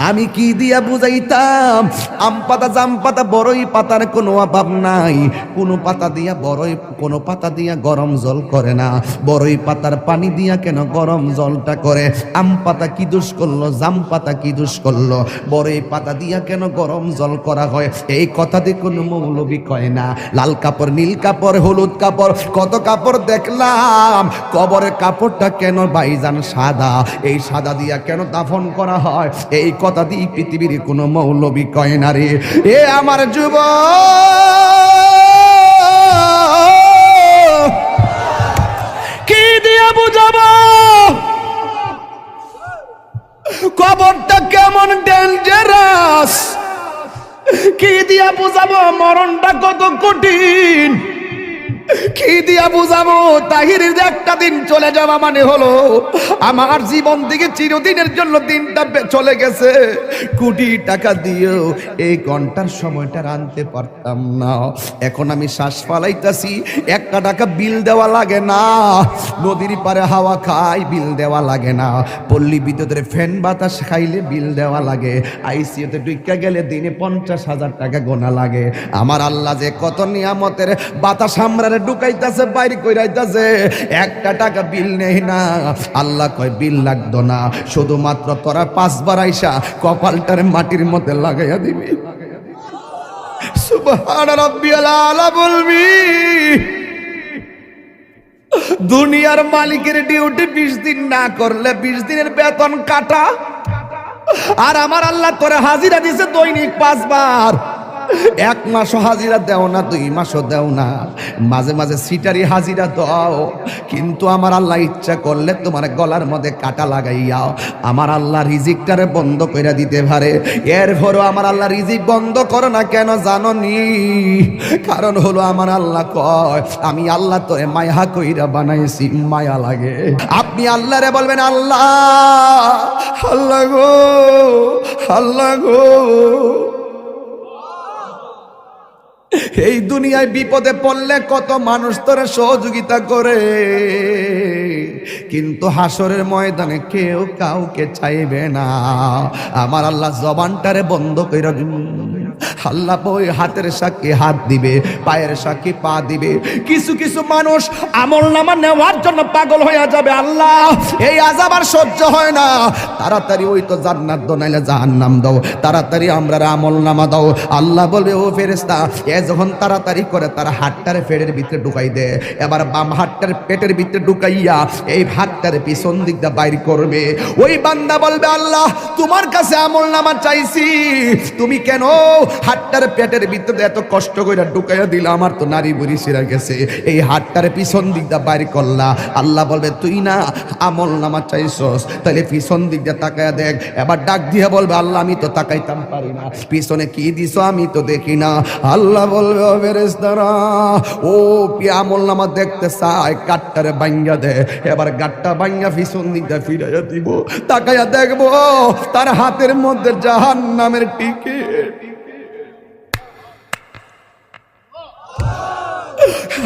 আমি কি দিয়া বুঝাইতাম? আম পাতা, জাম পাতা, বড়ই পাতার কোনো অভাব নাই। কোনো পাতা দিয়া বড়ই, কোনো পাতা দিয়া গরম জল করে না। বড়ই পাতার পানি দিয়া কেন গরম জলটা করে? আম পাতা কি দোষ করলো? জাম পাতা কি দোষ করলো? বড়ই পাতা দিয়া কেন গরম জল করা হয়? এই কথা দিয়ে কোনো মৌলবি কয় না। লাল কাপড়, নীল কাপড়, হলুদ কাপড়, কত কাপড় দেখলাম। কবরের কাপড়টা কেন ভাইজান সাদা? এই সাদা দিয়া কেন দাফন করা হয়? এই কথা দিয়ে পৃথিবীর কোনো মৌলবি কয় না রে। এ আমার যুবক, কি দিয়া বুঝাবো কবরটা কেমন ডেঞ্জারাস? কি দিয়া বুঝাবো মরণটা কত কঠিন? কি দিয়া বুঝাবো তাহিরের একটা দিন চলে যাওয়া মানে হলো আমার জীবন থেকে চিরদিনের জন্য দিনটা চলে গেছে। কোটি টাকা দিয়েও এই ঘন্টার সময়টা আনতে পারতাম না। এখন আমি শ্বাস ফালাইতাছি, একটা টাকা বিল দেওয়া লাগে না। নদীর পারে হাওয়া খাই, বিল দেওয়া লাগে না। পল্লী বিদ্যুতের ফ্যান বাতাস খাইলে বিল দেওয়া লাগে। আইসিইউতে ঢুইকা গেলে দিনে 50,000 টাকা গোনা লাগে। আমার আল্লাহ যে কত নিয়ামতের বাতাস আমরা ঢুকাইতাছে, বাইরে কইরাইতাছে, একটা টাকা বিল নেই না। আল্লাহ কয় বিল লাগতো না, শুধুমাত্র তোরা 5 বার আইসা কপালটার মাটির মধ্যে লাগাইয়া দিবি। সুবহান রাব্বিয়াল আলা বলবি। দুনিয়ার মালিকের ডিউটি 20 দিন না করলে 20 দিনের বেতন কাটা। আর আমার আল্লাহ তোরে হাজিরা দিছে দৈনিক 5 বার। 1 মাসও হাজিরা দেও না, 2 মাসও দেও না, মাঝে মাঝে সিটারি হাজিরা দাও। কিন্তু আমার আল্লাহ ইচ্ছা করলে তোমার গলার মধ্যে কাটা লাগাইয়া আমার আল্লাহ রিজিকটারে বন্ধ করে দিতে পারে। এরপরও আমার আল্লাহ রিজিক বন্ধ করো না কেন জানো নি? কারণ হলো আমার আল্লাহ কয় আমি আল্লাহ তোরে মায়া কইরা বানাইছি, মায়া লাগে। আপনি আল্লাহরে বলবেন আল্লাহ, আল্লাহ গো, আল্লাহ গো। এই দুনিয়ায় বিপদে পড়লে কত মানুষ তোরে সহযোগিতা করে, কিন্তু হাসরের ময়দানে কেউ কাউকে চাইবে না। আমার আল্লাহ জবানটারে বন্ধ কইরা আল্লাহ ওই হাতের সাক্ষী হাত দিবে, পায়ের সাক্ষী পা দিবে। কিছু কিছু মানুষ আমলনামা নেওয়ার জন্য পাগল হয়ে যাবে। আল্লাহ এই আযাব আর সহ্য হয় না, তাড়াতাড়ি ওই তো জান্নাত দাও নাইলে জাহান্নাম দাও, তাড়াতাড়ি আমরা আমলনামা দাও। আল্লাহ বলবে ও ফেরেশতা, এ যখন তাড়াতাড়ি করে তার হাতটারে পেটের ভিতরে ঢুকাই দে। এবার বাম হাতটার পেটের ভিতরে ঢুকাইয়া এই হাতটারে পিছন দিক দিয়ে বাইর করবে। ওই বান্দা বলবে আল্লাহ তোমার কাছে আমলনামা চাইছি, তুমি কেন হাতটার পেটের ভিতরে এত কষ্ট করে ঢুকাইয়া দিলা? আমার তো নারী বুড়ি সিরা গেছে, এই হাতটারে পিছন দিক দিয়ে বাইর করলা। আল্লাহ বলবে তুই না আমলনামা চাইছস, তাহলে পিছন দিক দিয়ে তাকায়া দেখ। এবার ডাক দিয়ে বলবে আল্লাহ আমি তো তাকাইতাম পারি না, পিছনে কি দিছো আমি তো দেখি না। আল্লাহ বলবে ও ফেরেশতারা, ও আমলনামা দেখতে চায়, গাটটারে ভাঙ্গা দে। এবার গাটটা ভাঙ্গা পিছন দিক দিয়ে ফিরাইয়া দিব, তাকায়া দেখবো তার হাতের মধ্যে জাহান্নামের টিকিট।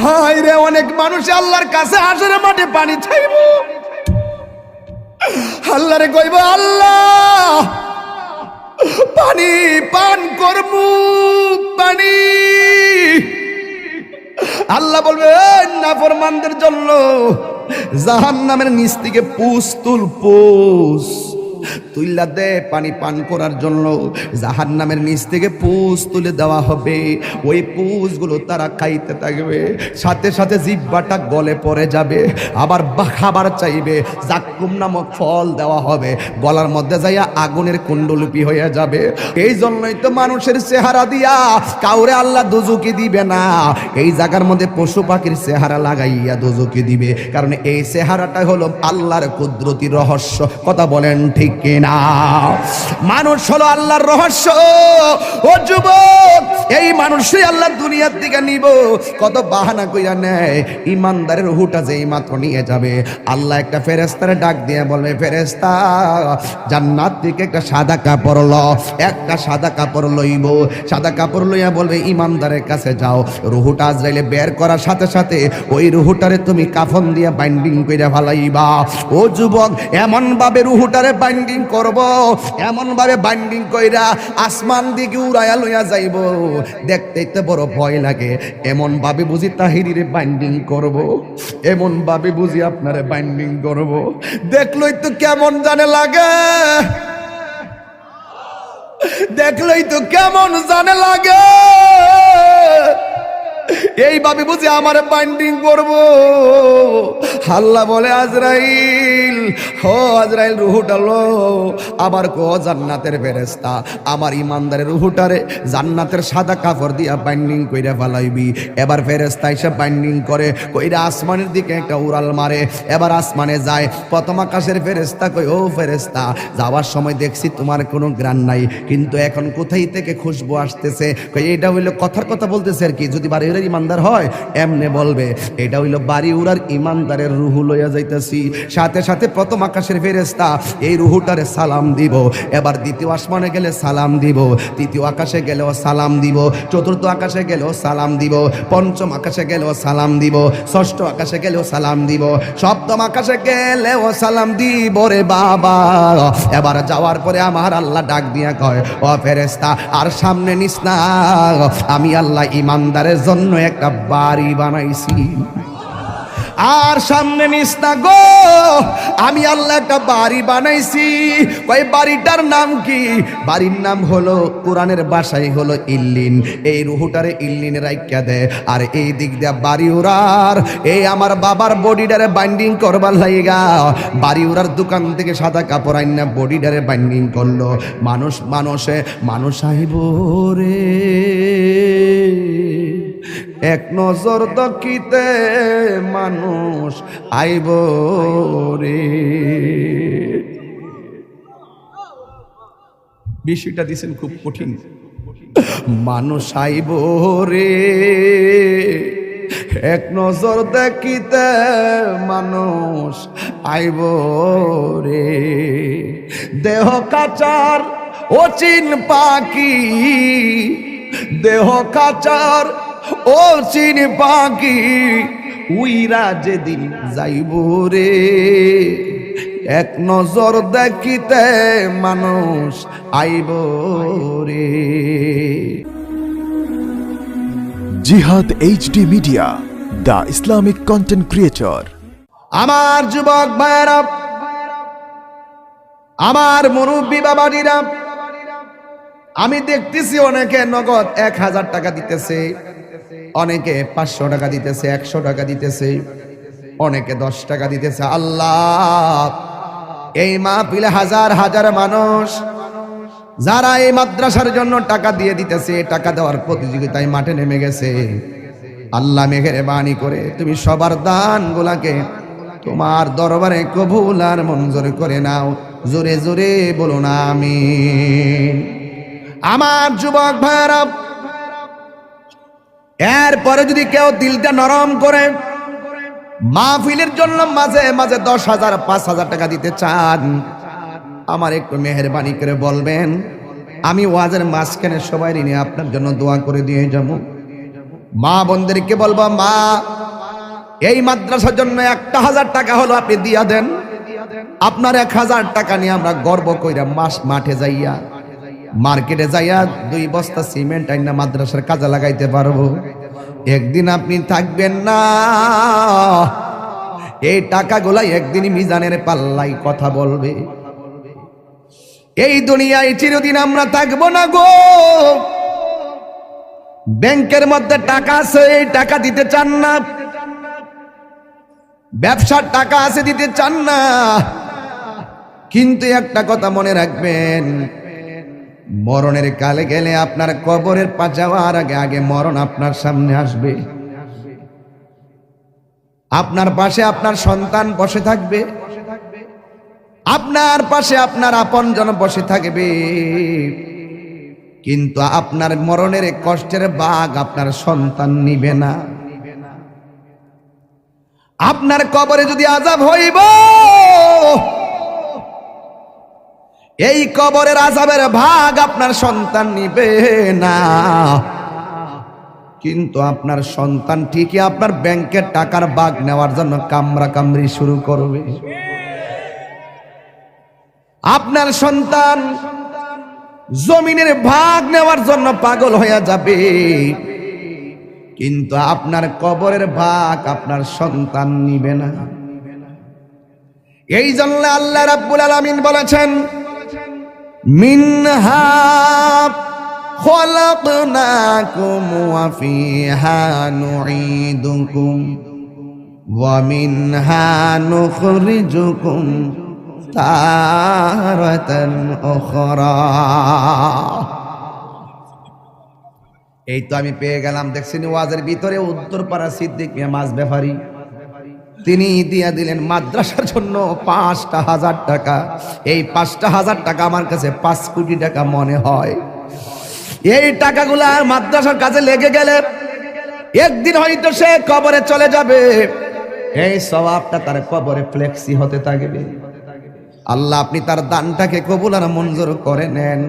হায় রে, অনেক মানুষ আল্লাহর কাছে হাসরের মাঠে পানি চাইব, আল্লাহরে কইব আল্লাহ পানি পান করমু, পানি। আল্লাহ বলবে নাফরমানদের জন্য জাহান্নামের নিচ থেকে পুষ তুল, পুষ তুইলা দে পানি পান করার জন্য। জাহান্নামের নিচ থেকে পুষ তুলে দেওয়া হবে, ওই পুষগুলো তারা খাইতে থাকবে, সাথে সাথে জিহ্বাটা গলে পড়ে যাবে। আবার খাবার চাইবে, জাক্কুম নামক ফল দেওয়া হবে, গলার মধ্যে যাইয়া আগুনের কুণ্ডলিপি হয়ে যাবে। এই জন্যই তো মানুষের চেহারা দিয়া কাউরে আল্লাহ দোজখে দিবে না, এই জায়গার মধ্যে পশু পাখির চেহারা লাগাইয়া দোজখে দিবে। কারণ এই চেহারাটা হলো আল্লাহর কুদরতি রহস্য। কথা বলেন ঠিক কিনা? মানুষ হলো আল্লাহর রহস্য। ও যুবক, এই মানুষই আল্লাহ দুনিয়ার দিকে নিব, কত বাহানা কইরা নেয়। ইমানদারের রূহটা যেই মাত্র নিয়ে যাবে, আল্লাহ একটা ফেরেশতারে ডাক দিয়ে বলবে ফেরেশতা জান্নাত থেকে একটা সাদা কাপড় ল। একটা সাদা কাপড় লইব, সাদা কাপড় লইয়া বলবে ইমানদারের কাছে যাও। রূহটা আজরাইলে বের করার সাথে সাথে ওই রূহটারে তুমি কাফন দিয়ে বাইন্ডিং কইরা ফেলাইবা। ও যুবক, এমন ভাবে রূহটারে বাইন্ডিং বাইন্ডিং করব, এমন ভাবে বাইন্ডিং কইরা আসমান দিকে উড়াইয়া লইয়া যাইব, দেখতেই তো বড় ভয় লাগে। এমন ভাবে বুঝি তাহিরিরে বাইন্ডিং করব, এমন ভাবে বুঝি আপনারে বাইন্ডিং করব, দেখলই তো কেমন জানে লাগে, দেখলেই তো কেমন জানে লাগে। এইভাবে বুঝি আমার বাইন্ডিং করব। আল্লাহ বলে আজরাইল, হো আজরাইল রুহুটা লো, আবার কো জান্নাতের ফেরেশতা আমার ইমানদারের রুহুটারে জান্নাতের সাদা কাপড় দিয়া বাইন্ডিং কইরা ফেলাইবি। এবার ফেরেশতা এসে বাইন্ডিং করে কইরা আসমানের দিকে একটা উড়াল মারে, এবার আসমানে যায়। প্রথম আকাশের ফেরেশতা কই, ও ফেরেশতা যাওয়ার সময় দেখছি তোমার কোনো গ্রান নাই, কিন্তু এখন কোথায় থেকে খুশবু আসতেছে? কই এটা হইলো কথার কথা বলতেছে আর কি, যদি বাড়ি উড়ার ইমানদার হয় এমনে বলবে এটা হইলো বাড়ি উড়ার ইমানদারের রুহু লইয়া যাইতেছি। সাথে সাথে প্রথম আকাশের ফেরেশতা এই রুহুটারে সালাম দিব, এবার দ্বিতীয় আসমানে গেলে সালাম দিব, তৃতীয় আকাশে গেলেও সালাম দিব, চতুর্থ আকাশে গেলেও সালাম দিব, পঞ্চম আকাশে গেলেও সালাম দিব, ষষ্ঠ আকাশে গেলেও সালাম দিব, সপ্তম আকাশে গেলেও সালাম দিব রে বাবা। এবার যাওয়ার পরে আমার আল্লাহ ডাক দিয়া কয়, ও ফেরেশতা আর সামনে নিস না, আমি আল্লাহ ইমানদারের জন্য একটা বাড়ি বানাইছি। আর সামনে নিস না গো, আমি আল্লাহ একটা বাড়ি বানাইছি। ওই বাড়িটার নাম কি? বাড়ির নাম হলো কোরআনের ভাষায় হলো ইল্লিন। এই রুহুটারে ইল্লিনে রাইখা দে, আর এই দিক দিয়া বাড়ি উড়ার এই আমার বাবার বডিটারে বাইন্ডিং করবার লাইগা বাড়ি উড়ার দোকান থেকে সাদা কাপড় আইনা বডিটারে বাইন্ডিং করলো। মানুষ আইব রে এক নজর দকিতে, মানুষ আইব রে। বিষয়টা দিছেন খুব কঠিন। মানুষ আইব রে এক নজর দেখিতে, মানুষ আইব রে। দেহ কাচার অচিন পাখি, দেহ কাচার ও চিনি পাখি উইরা যেদিন যাইব রে, এক নজর দেখিতে মানুষ আইব রে। জিহাদ HD media, the Islamic content creator. আমার যুবক ভাইরা, আমার মুরব্বী বাবাজিরা, আমি দেখতেছি অনেকে নগদ 1000 টাকা দিতেছে, অনেকে 500 টাকা দিতেছে, 100 টাকা দিতেছে, অনেকে 10 টাকা দিতেছে। আল্লাহ, এই মাহফিলে হাজার হাজার মানুষ যারা এই মাদ্রাসার জন্য টাকা দিয়ে দিতেছে, টাকা দেওয়ার প্রতিযোগিতায় মাঠে নেমে গেছে, আল্লাহ মেহেরবানি করে তুমি সবার দান গুলাকে তোমার দরবারে কবুল আর মঞ্জুর করে নাও। জোরে জোরে বলুন আমিন। আমার যুবক ভাইরা, এরপরে যদি কেউ দিলটা নরম করে মাহফিলের জন্য মাঝে মাঝে 10,000 5,000 টাকা দিতে চান, আমার একটু মেহেরবানি করে বলবেন, আমি ওয়াজের মাঝখানে সবাই নিয়ে আপনার জন্য দোয়া করে দিয়ে যাব। মা বোনদেরকে বলবো, মা এই মাদ্রাসার জন্য 1,000 টাকা হলো আপনি দিয়া দেন। আপনার 1,000 টাকা নিয়ে আমরা গর্ব কইরা মাঠে যাইয়া মার্কেটে যাইয়া 2 বস্তা সিমেন্ট আইনা মাদ্রাসার কাজে লাগাইতে পারবো। একদিন আপনি থাকবেন না, এই টাকাগুলা একদিন মিজানের পাল্লাই কথা বলবে। এই দুনিয়ায় চিরদিন আমরা থাকবো না গো। ব্যাংকের মধ্যে টাকা আছে, এই টাকা দিতে চান না, ব্যবসার টাকা আছে দিতে চান না, কিন্তু একটা কথা মনে রাখবেন, মরণের কালে গেলে আপনার কবরের পা যাওয়ার আগে আগে মরণ আপনার সামনে আসবে। আপনার পাশে আপনার সন্তান বসে থাকবে, আপনার পাশে আপনার আপনজন বসে থাকবে, কিন্তু আপনার মরণের কষ্টের ভাগ আপনার সন্তান নিবে না। আপনার কবরে যদি আযাব হইব, এই কবরের আযাবের ভাগ আপনার সন্তান নিবে না, কিন্তু আপনার সন্তান ঠিকই আপনার ব্যাংকের টাকার ভাগ নেওয়ার জন্য কামড়া কামড়ি শুরু করবে। আপনার সন্তান জমিনের ভাগ নেওয়ার জন্য পাগল হয়ে যাবে, কিন্তু আপনার কবরের ভাগ আপনার সন্তান নিবে না। এই জন্য আল্লাহ রাব্বুল আলামিন বলেছেন, মিনহা খলাকনাকুম ওয়া ফিহা নুঈদুকুম ওয়া মিনহা নুখরিজুকুম তারাতান উখরা। এই তো আমি পেয়ে গেলাম, দেখছেন ওয়াজের ভিতরে উত্তরপাড়া সিদ্দিক মিয়া মাছ ব্যাপারী, তিনি দিয়া দিলেন মাদ্রাসার জন্য ৫,০০০ টাকা। এই ৫,০০০ টাকা আমার কাছে ৫ কোটি টাকা মনে হয়। এই টাকাগুলা মাদ্রাসার কাছে লেগে গেলে একদিন হয়তো সে কবরে চলে যাবে, এই সওয়াবটা তার কবরে ফ্লেক্সি হতে থাকবে। আল্লাহ আপনি তার দানটাকে কবুল আর মঞ্জুর করে নেন।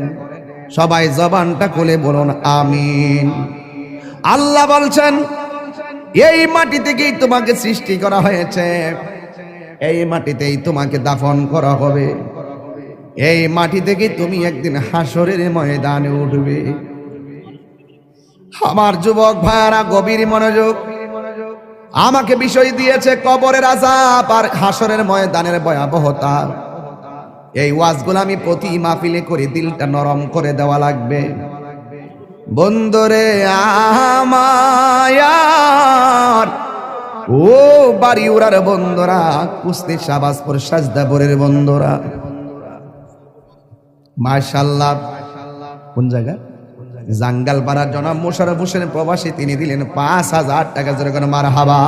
সবাই জবানটা খুলে বলুন আমিন। আল্লাহ বলছেন, এই মাটি থেকেই তোমাকে সৃষ্টি করা হয়েছে, এই মাটিতেই তোমাকে দাফন করা হবে, এই মাটি থেকে তুমি একদিন হাসরের ময়দানে উঠবে। আমার যুবক ভাইরা গভীর মনোযোগ, আমাকে বিষয় দিয়েছে কবরের আযাব আর হাসরের ময়দানের ভয়াবহতা। এই ওয়াজগুলো আমি প্রতি মাহফিলে করে দিলটা নরম করে দেওয়া লাগবে। বন্ধুরে আমার, ও বাড়ি উড়ার বন্ধুরা, কুস্তি শাহবাজপুর সাজদাপুরের বন্ধুরা, মাশাআল্লাহ। কোন জায়গা? জাঙ্গালপাড়ার জনাব মোশাররফ হোসেন প্রবাসী, তিনি দিলেন ৫,০০০ টাকা। জোরে করে মারহাবা।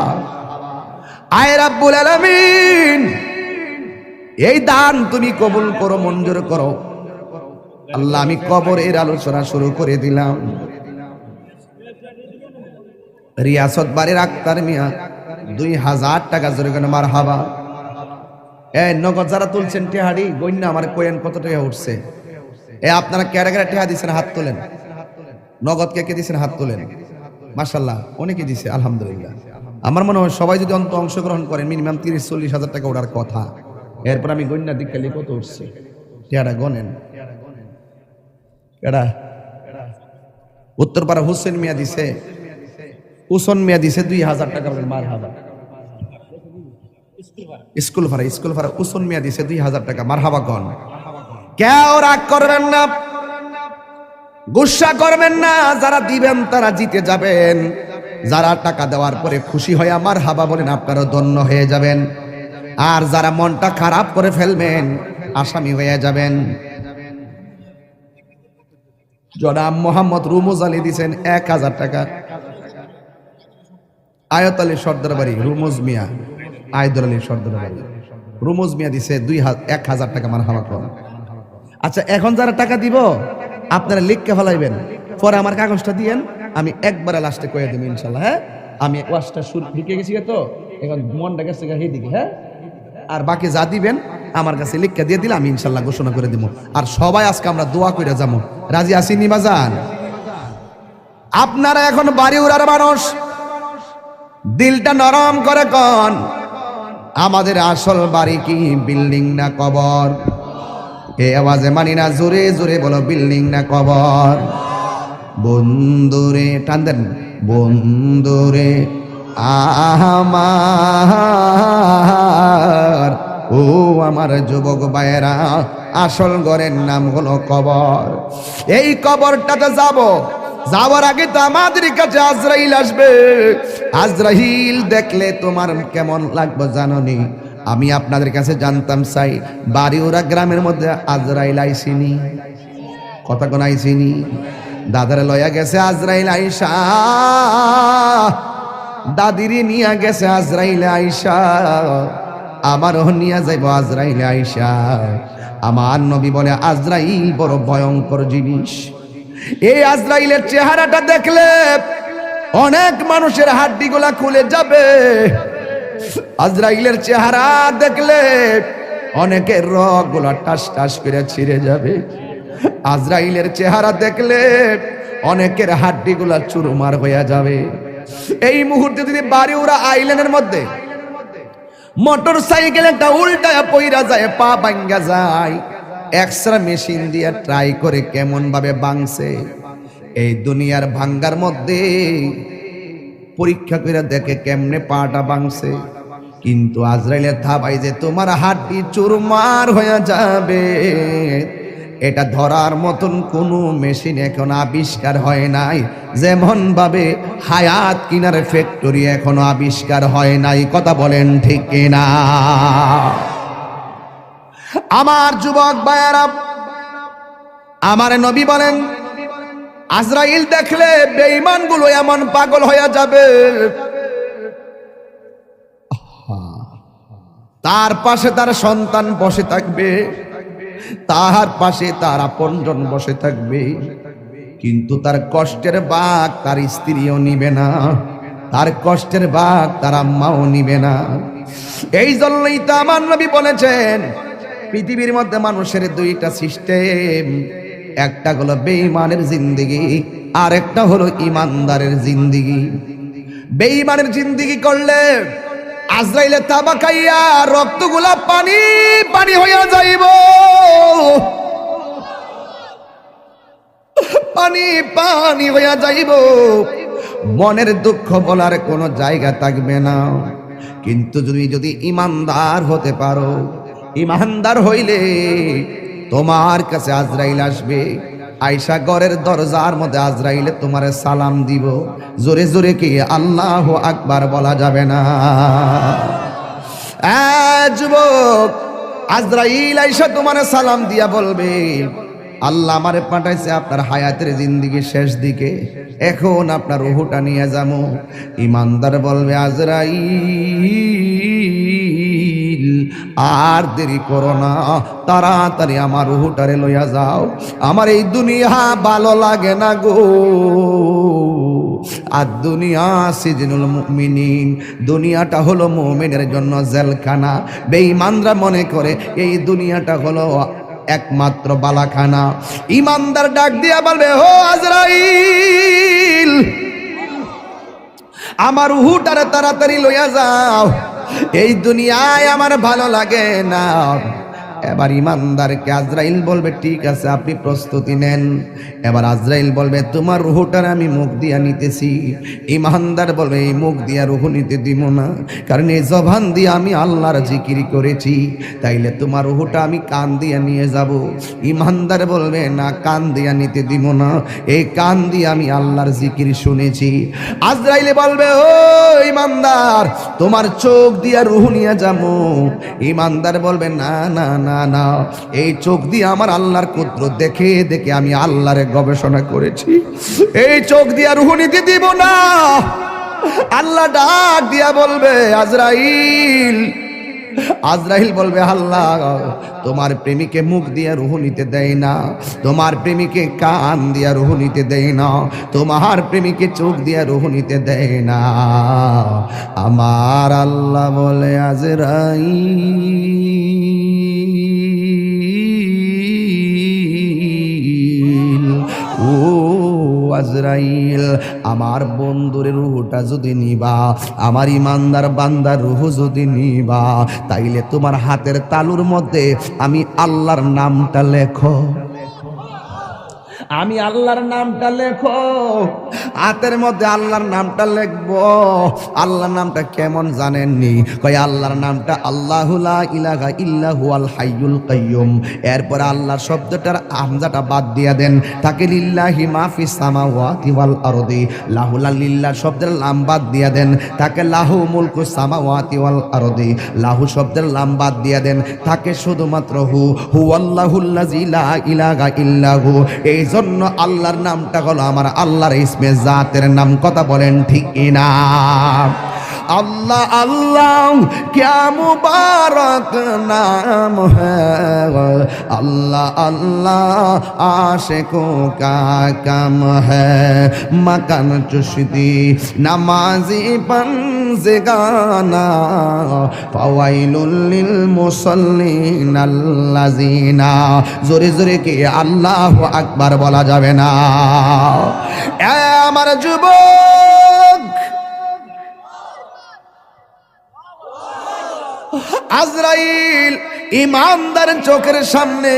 আয় রাব্বুল আলামিন, এই দান তুমি কবুল করো, মঞ্জুর করো। আল্লাহ আমি কবরের আলোচনা শুরু করে দিলাম। রিয়াসত বাড়ির আক্তার মিয়া ২,০০০ টাকা। জোরে করে মারহাবা। এই নগদ যারা তুলছেন টেহাড়ি গইন্না আমার কোয়েন কত টাকা উঠছে? আপনারা ক্যারাগারে টেহা দিচ্ছেন, হাত তোলেন। নগদ কে কে দিচ্ছেন, হাত তোলেন। মাশাআল্লাহ, অনেকে দিছে, আলহামদুলিল্লাহ। আমার মনে হয় সবাই যদি অংশগ্রহণ করেন মিনিমাম ৩০-৪০ হাজার টাকা ওঠার কথা। এরপর আমি গইন্না দিক খালি কত উঠছে টেহাটা গনেন। এরা উত্তরপাড়া হুসেন মিয়া দিছে, উসন মিয়া দিছে ২,০০০ টাকা। মারহাবা। স্কুল ভাড়া উসন মিয়া দিছে ২,০০০ টাকা। মারহাবা গন। কেউ রাগ করবেন না, গুসা করবেন না। যারা দিবেন তারা জিতে যাবেন, যারা টাকা দেওয়ার পরে খুশি হয়ে মারহাবা বলেন আপনারা ধন্য হয়ে যাবেন। আর যারা মনটা খারাপ করে ফেলবেন আসামি হয়ে যাবেন। জনাব মোহাম্মদ রুমুজ আলী দিছেন ১,০০০ টাকা। আয়ত আলী সর্দার বাড়ি, রুমুজ মিয়া, আয়দুল আলী সর্দার বাড়ি, রুমুজ মিয়া দিছে ১,০০০ টাকা। মারহাবা করেন। আচ্ছা, এখন যারা টাকা দিব আপনারা লিখকে ফেলাইবেন, পরে আমার কাগজটা দিয়েন, আমি একবারে লাস্টে কয়ে দেব ইনশাল্লাহ। হ্যাঁ, আমি ওয়াজটা শুরু ঢুকে গেছি তো, এখন মনটা গেছে সেইদিকে। হ্যাঁ, আর বাকি যা দিবেন আমার কাছে লিখকে দিয়ে দিলে আমি ইনশাল্লাহ ঘোষণা করে দিব। আর সবাই আজকে আমরা দোয়া করে যাবো। রাজি আছি নিমাজান? আপনারা এখন বাড়ি উড়ার মানুষ, দিলটা নরম করে কন, আমাদের আসল বাড়ি কি বিল্ডিং না কবর? এই আওয়াজে মানি না, জোরে জোরে বলো, বিল্ডিং না কবর? বন্ধুরে টান দেন, বন্ধুরে আমার, ও আমার যুবক ভাইয়েরা, আসল ঘরের নাম হলো কবর। এই কবরটাতে যাওয়ার আগে তো আমাদের কাছে আজরাইল আসবে। আজরাইল দেখলে তোমার কেমন লাগবে জানোনি? আমি আপনাদের কাছে জানতাম চাই, বাড়িওরা গ্রামের মধ্যে আজরাইল আইসিনি? কথা কোন আইসিনি? দাদারে লয়া গেছে আজরাইল আইসা, দাদিরে নিয়া গেছে আজরাইল আইসা, আমারও নিয়া যাইব আজরাইল আইসা। আমার নবী বলে আজরাইল বড় ভয়ঙ্কর জিনিস। এই আজরাইলের চেহারাটা দেখলে অনেক মানুষের হাড্ডিগুলা খুলে যাবে। আজরাইলের চেহারা দেখলে অনেকের রগগুলা টাস টাস করে ছিঁড়ে যাবে। আজরাইলের চেহারা দেখলে অনেকের হাড্ডিগুলা চুরমার হয়ে যাবে। এই মুহূর্তে যদি বাড়িউড়া আইল্যান্ডের মধ্যে মোটর সাইকেল একটা উল্টায় পইরা যায়, পা ভাঙ্গা যায়, এক্সরা মেশিন দিয়ে ট্রাই করে কেমন ভাবে ভাঙছে। এই দুনিয়ার ভাঙ্গার মধ্যে পরীক্ষা করে দেখে কেমনে পাটা ভাঙছে। কিন্তু আজরাইলের থাবাই যে তোমার হাড্ডি চুরমার হয়ে যাবে, এটা ধরার মতন কোনো মেশিন এখন আবিষ্কার হয় নাই। যেমন ভাবে হায়াত কিনার ফ্যাক্টরি এখনো আবিষ্কার হয় নাই। কথা বলেন ঠিক কিনা? আমার যুবক ভাইয়েরা, আমার নবী বলেন আজরাইল দেখলে বেঈমানগুলো এমন পাগল হয়ে যাবে, তার পাশে তার সন্তান বসে থাকবে, তার পাশে তার আপনজন বসে থাকবে, কিন্তু তার কষ্টের ভাগ তার স্ত্রীও নিবে না, তার কষ্টের ভাগ তার আম্মাও নিবে না। এই জন্যই তো আমার নবী বলেছেন পৃথিবীর মধ্যে মানুষের দুইটা সিস্টেম, একটা হলো বেঈমানের জিন্দেগি, আর একটা হলো ইমানদারের জিন্দেগি। বেঈমানের জিন্দেগি করলে আজরাইলে তাবা খাইয়া রক্তগুলা পানি পানি হইয়া যাইব, পানি পানি হইয়া যাইব, মনের দুঃখ বলার কোনো জায়গা থাকবে না। কিন্তু যদি ইমানদার হতে পারো, ইমানদার হইলে তোমার কাছে আজরাইল আসবে, আয়সা ঘরের দরজার মধ্যে আজরাইলে তোমার সালাম দিব, জোরে জোরে কি আল্লাহু আকবার বলা যাবে না? যুবক, আজরাইল আয়সা তোমার সালাম দিয়া বলবে আল্লাহ আমারে পাঠাইছে আপনার হায়াতের জিন্দেগি শেষ দিকে, এখন আপনার রুহটা নিয়ে যাবো। ইমানদার বলবে আজরাইল আর দেরি করো না, তাড়াতাড়ি আমার রুহটারে লইয়া যাও, আমার এই দুনিয়া ভালো লাগে না গো। আর দুনিয়া সিজনুল মুমিনিন, দুনিয়াটা হলো মুমিনের জন্য জেলখানা। বেঈমানরা মনে করে এই দুনিয়াটা হলো একমাত্র বালাখানা। ইমানদার ডাক দিয়া বলবে ও আজরাইল, আমার রুহটারে তাড়াতাড়ি লইয়া যাও, এই দুনিয়ায় আমার ভালো লাগে না। এবার ইমানদারকে আজরাইল বলবে ঠিক আছে আপনি প্রস্তুতি নেন। এবার আজরাইল বলবে তোমার রুহটার আমি মুখ দিয়া নিতেছি। ইমানদার বলবে এই মুখ দিয়া রুহ নিতে দিব না, কারণ এই জবান দিয়ে আমি আল্লাহর জিকির করেছি, তাইলে তোমার রুহটা আমি কান দিয়া নিয়ে যাব। ইমানদার বলবে না, কান দিয়া নিতে দিব না, এই কান দিয়ে আমি আল্লাহর জিকির শুনেছি। আজরাইলে বলবে ও ইমানদার তোমার চোখ দিয়া রুহ নিয়ে যাবো। ইমানদার বলবে না না না না, এই চোখ দিয়ে আমার আল্লাহর কুদরত দেখে দেখে আমি আল্লাহরে গবেষণা করেছি, এই চোখ দিয়া রুহ নিতে দিব না। আল্লাহ ডাক দিয়া বলবে আজরাইল, আজরাইল বলবে আল্লাহ তোমার প্রেমিকে মুখ দিয়া রুহ নিতে দেয় না, তোমার প্রেমিকে কান দিয়া রুহ নিতে দেয় না, তোমার প্রেমিকে চোখ দিয়া রুহ নিতে দেয় না। আমার আল্লাহ বলে আজরাইল, ও আজরাইল আমার বন্ধুরের রুহটা যদি নিবা, আমার ইমানদার বান্দার রুহ যদি নিবা, তাইলে তোমার হাতের তালুর মধ্যে আমি আল্লাহর নামটা লেখো, আমি আল্লাহর নামটা লেখো। হাতের মধ্যে আল্লাহর নামটা লিখবো। আল্লাহর নামটা কেমন জানেননি? কয় আল্লাহর নামটা আল্লাহু লা ইলাহা ইল্লা হুয়াল হাইয়ুল কাইয়ুম। এরপর আল্লাহর শব্দটার হামজাটা বাদ দিয়ে দেন, তাকে লিল্লাহি মা ফিস সামাওয়াতি ওয়াল আরদি, লাহু লিল্লাহ শব্দের লাম বাদ দিয়ে দেন, তাকে লাহু মুলকুস সামাওয়াতি ওয়াল আরদি, লাহু শব্দের লাম বাদ দিয়ে দেন, তাকে শুধুমাত্র হুয়াল্লাহুল্লাযী লা ইলাহা ইল্লা হু। এই জন্য আল্লাহর নামটা হলো আমার আল্লাহর ইসমে জাতের নাম। কথা বলেন ঠিক না? अल्लाह अल्लाह क्या मुबारक नाम है, अल्लाह अल्लाह आशिकों का कम है, मकान चुश्ती नमाजी पंज़गाना फवाइलुल लिल मुसल्लिन अल्लज़ीना। जोरे जोरे के अल्लाहु আকবার বলা যাবে না। আমার যুবক, আজরাইল ইমানদার চোখের সামনে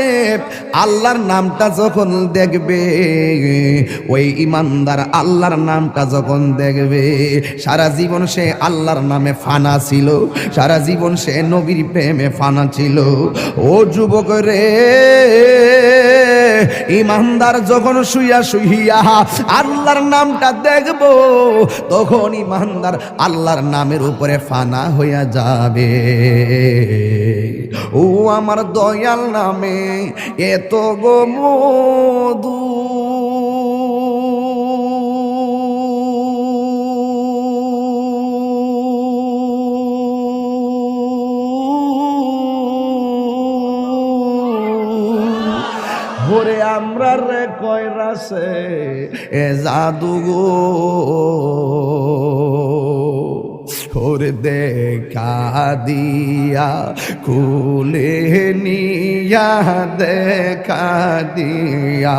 আল্লাহর নামটা যখন দেখবে, ওই ইমানদার আল্লাহর নামটা যখন দেখবে, সারা জীবন সে আল্লাহর নামে ফানা ছিল, সারা জীবন সে নবীর প্রেমে ফানা ছিল। ও যুবক রে, ইমানদার যখন শুইয়া শুইয়া আল্লাহর নামটা দেখব, তখন ইমানদার আল্লাহর নামের উপরে ফানা হইয়া যাবে। ও আমার দয়াল নামে এত গো মধু, ওরে আমরা রে কয়রাছে এ জাদু গো, ওরে দেখা দিয়া কুলে নিয়া, দেখা দিয়া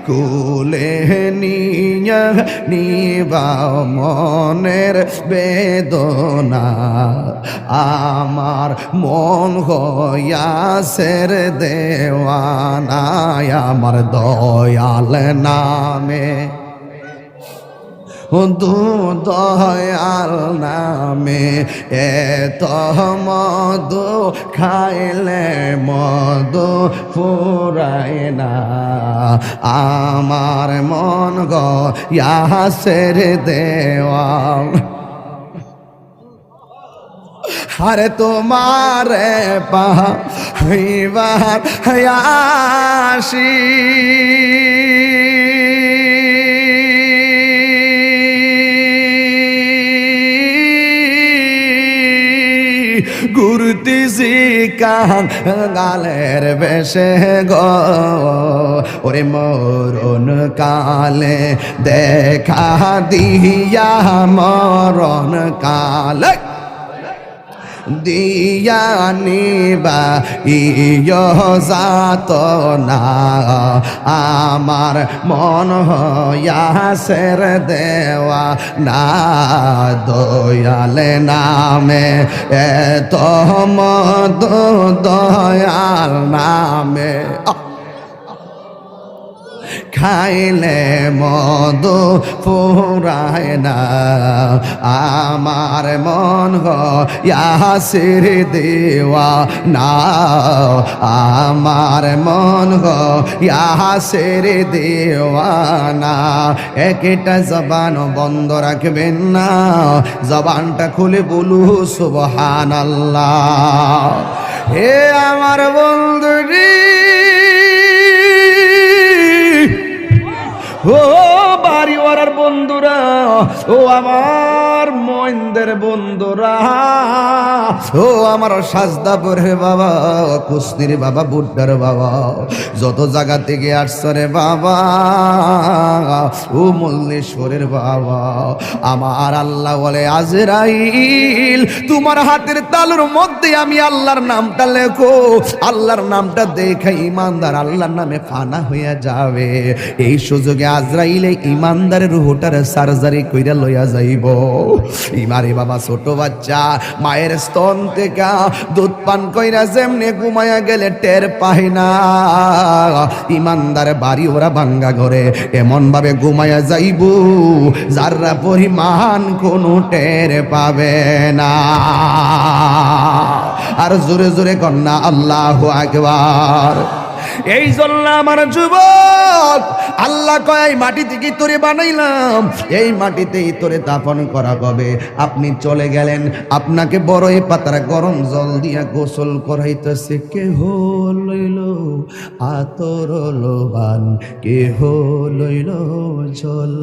কুলে নিয়া নিবা মনের বেদনা, আমার মন হইয়াছে রে দেওয়ানা, আমার দয়াল নামে দয়াল নামে এত মধু, খাইলে মধু ফুরায় না, আমার মন গয়াসের দেওয়াল। আরে তোমারে পাইবার হাসি, ঘুরতেছি কাঙালের বেশে গো, ওরে মরণ কালে দেখা দিয়া, মরণ কালে দিয়া নিবা ইয় যাত না, আমার মন হইয়াছের দেওয়া না, দয়ালে নামে এত মধু, দয়াল নামে খাইলে মধু ফুরায় না, আমার মন গয়াসের দেওয়া না, আমার মন গয়াসের দেওয়া না। একটা জবান বন্ধ রাখবেন না, জবানটা খুলে বলু সুবহানাল্লাহ। হে আমার বন্ধুরি, ও বাড়িওয়ালার বন্ধুরা, ও আমার মইনদের বন্ধুরা, ও আমার সাজদাপুরের বাবা, কুস্তির বাবা, বুড্ডার বাবা, যত জায়গা থেকে আসছে রে বাবা, ও মল্লেশ্বরের বাবা, আমার আল্লাহ বলে আজরাইল তোমার হাতের তালুর মধ্যে আমি আল্লাহর নামটা লেখো, আল্লাহর নামটা দেখে ইমানদার আল্লাহর নামে ফানা হইয়া যাবে। এই সুযোগে আজরাইলে ইমানদারের রুহটার সার্জারি কইরা লইয়া যাইব। ইমারে বাবা ছোট বাচ্চা মায়ের স্তন থেকে দুধ পান কইরা যেমনে ঘুমায়া গেলে টের পায় না, ইমানদার বাড়ি ওরা ভাঙ্গা ঘরে এমন ভাবে ঘুমায়া যাইব যারা পরিমাণ কোনো টের পাবে না। আর জোরে জোরে কন্যা আল্লাহু আকবার। এই জন্য আমার যুবক আল্লাহ কয় মাটি থেকে তোরে বানাইলাম, এই মাটিতেই তোরে দাফন করা হবে। আপনি চলে গেলেন, আপনাকে বড়ই পাতার গরম জল দিয়া গোসল করাইতেছে। কেহ লইল আতর লোবান, কেহ লইল জল।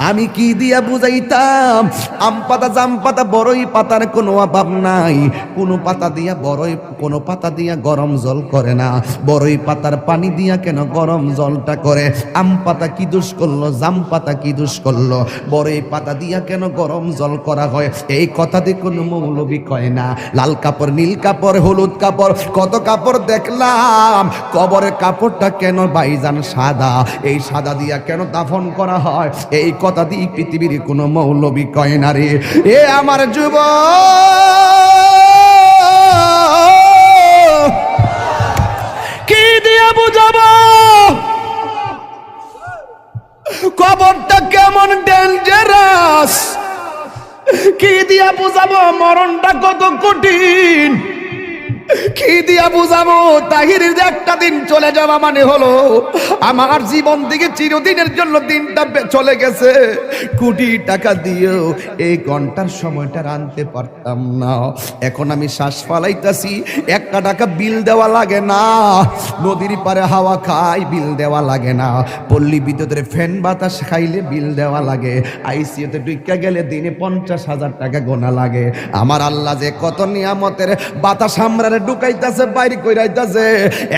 আমি কি দিয়া বুঝাইতাম? আম পাতা, জাম পাতা, বড়ই পাতার কোনো অভাব নাই। কোনো পাতা দিয়া বড়ই, কোনো পাতা দিয়া গরম জল করে না। বড়ই পাতার পানি দিয়া কেন গরম জলটা করে? আম পাতা কি দোষ করলো? জাম পাতা কি দোষ করলো? বড়ই পাতা দিয়া কেন গরম জল করা হয়? এই কথা দিয়ে কোনো মৌলবি কয় না। লাল কাপড়, নীল কাপড়, হলুদ কাপড়, কত কাপড় দেখলাম। কবরের কাপড়টা কেন ভাইজান সাদা? এই সাদা দিয়া কেন দাফন করা হয়? এই কথা দিয়ে পৃথিবীর কোনো মৌলবি কয় না রে। এ আমার যুবক, কবরটা কেমন ডেঞ্জারাস, কি দিয়া বুঝাবো মরণটা কত কঠিন, কি দিয়া বুঝাবো তাহিরের যে একটা দিন চলে যাওয়া মানে হলো আমার জীবন থেকে চিরদিনের জন্য দিনটা চলে গেছে। কোটি টাকা দিয়েও এই ঘন্টার সময়টা আনতে পারতাম না। এখন আমি শ্বাস ফালাইতাছি, 1 টাকা বিল দেওয়া লাগে না, নদীর পারে হাওয়া খাই বিল দেওয়া লাগে না, পল্লী বিদ্যুতের ফ্যান বাতাস খাইলে বিল দেওয়া লাগে, আইসিইউতে ঢুকা গেলে দিনে 50,000 টাকা গোনা লাগে। আমার আল্লাহ যে কত নিয়ামতের বাতাস আমরারে ঢুকাইতাছে বাইরে কইরাইতাছে,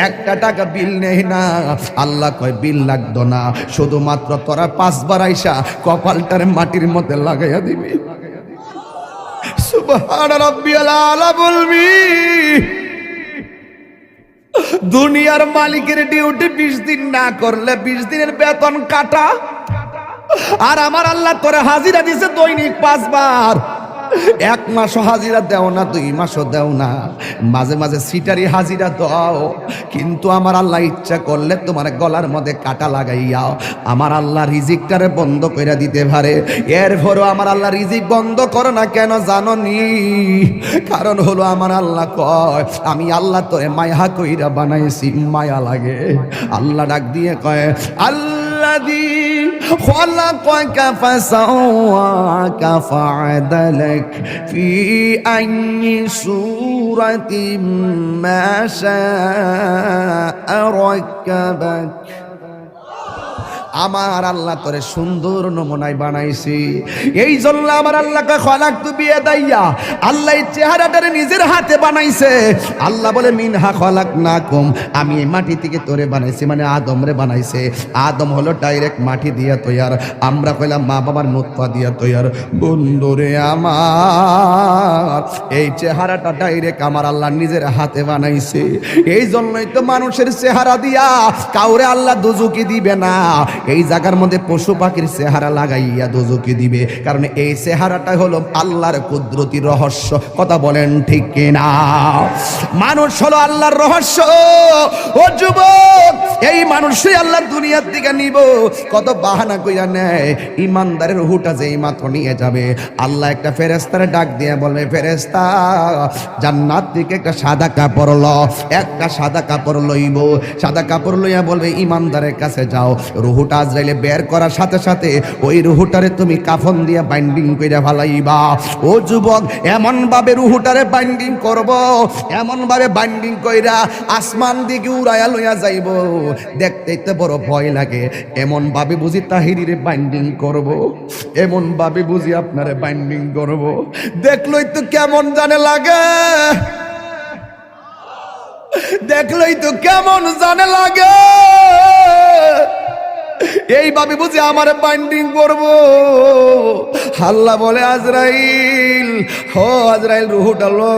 1 টাকা বিল নেই না। আল্লাহ কয় বিল লাগতো না, শুধুমাত্র তোরা 5 বার আইসা কপালটারে মাটির মধ্যে লাগাইয়া দিবি। সুবহান রাব্বিয়াল আলা বলবি। দুনিয়ার মালিকের ডিউটি 20 দিন না করলে 20 দিনের বেতন কাটা, আর আমার আল্লাহ তোরে হাজিরা দিছে দৈনিক 5 বার। 1 মাসও হাজিরা দেও না, 2 মাসও দেও না, মাঝে মাঝে সিটারি হাজিরা দাও, কিন্তু আমার আল্লাহ ইচ্ছা করলে তোমার গলার মধ্যে কাটা লাগাইয়া আমার আল্লাহ রিজিকটারে বন্ধ কইরা দিতে পারে। এরপরও আমার আল্লাহ রিজিক বন্ধ করো না কেন জানো নি? কারণ হলো আমার আল্লাহ কয় আমি আল্লাহ তোরে মায়া কইরা বানাইছি, মায়া লাগে। আল্লাহ ডাক দিয়ে কয় আল্লাযী خلقك فسواك فعدلك في أي صورة ما شاء ركبك। আমার আল্লাহ তোরে সুন্দর নমুনায় বানাইছি, এই জন্য আমার আল্লাহকে খলাকতু বিয়াদাইয়া, আল্লাহ এই চেহারাটারে নিজের হাতে বানাইছে। আল্লাহ বলে মিনহা খলাকনাকুম, আমি এই মাটি থেকে তোরে বানাইছি, মানে আদম রে বানাইছে। আদম হলো ডাইরেক্ট মাটি দিয়া তৈয়ার, আমরা কইলাম মা বাবার নুতফা দিয়া তৈয়ার। বন্ধুরে আমার এই চেহারাটা ডাইরেক্ট আমার আল্লাহ নিজের হাতে বানাইছে। এই জন্যই তো মানুষের চেহারা দিয়া কাউরে আল্লাহ দুজকি দিবে না, এই জায়গার মধ্যে পশু পাখির চেহারা লাগাইয়া দোজকে দিবে, কারণ এই চেহারাটা হলো আল্লাহর কুদরতি রহস্য। কথা বলেন ঠিক কিনা? মানুষ হলো আল্লাহর রহস্য। ও যুবক, এই মানুষই আল্লাহ দুনিয়ার দিকে নিব, কত বাহানা কইরা নেয়। ইমানদারের রূহটা যেই মাত্র নিয়ে যাবে, আল্লাহ একটা ফেরেশতারে ডাক দিয়ে বলবে, ফেরেশতা জান্নাত থেকে একটা সাদা কাপড় ল, একটা সাদা কাপড় লইব, সাদা কাপড় লইয়া বলবে ইমানদারের কাছে যাও। রূহটা আজরাইলে বের করার সাথে সাথে ওই রূহটারে তুমি কাফন দিয়া বাইন্ডিং কইরা ফালাইবা। ও যুবক, এমন ভাবে রূহটারে বাইন্ডিং করব, এমন ভাবে বাইন্ডিং কইরা আসমান দিকে উড়াইয়া লইয়া যাইব, দেখতেই তো বড় ভয় লাগে। এমন ভাবে বুঝি তাহিরিরে বাইন্ডিং করব, এমন ভাবে বুঝি আপনারে বাইন্ডিং করব, দেখলই তো কেমন জানে লাগে, দেখলই তো কেমন জানে লাগে। এইভাবে বুঝি আমার বাইন্ডিং করব। আল্লাহ বলে আজরাইল, হো আজরাইল রূহটা লো।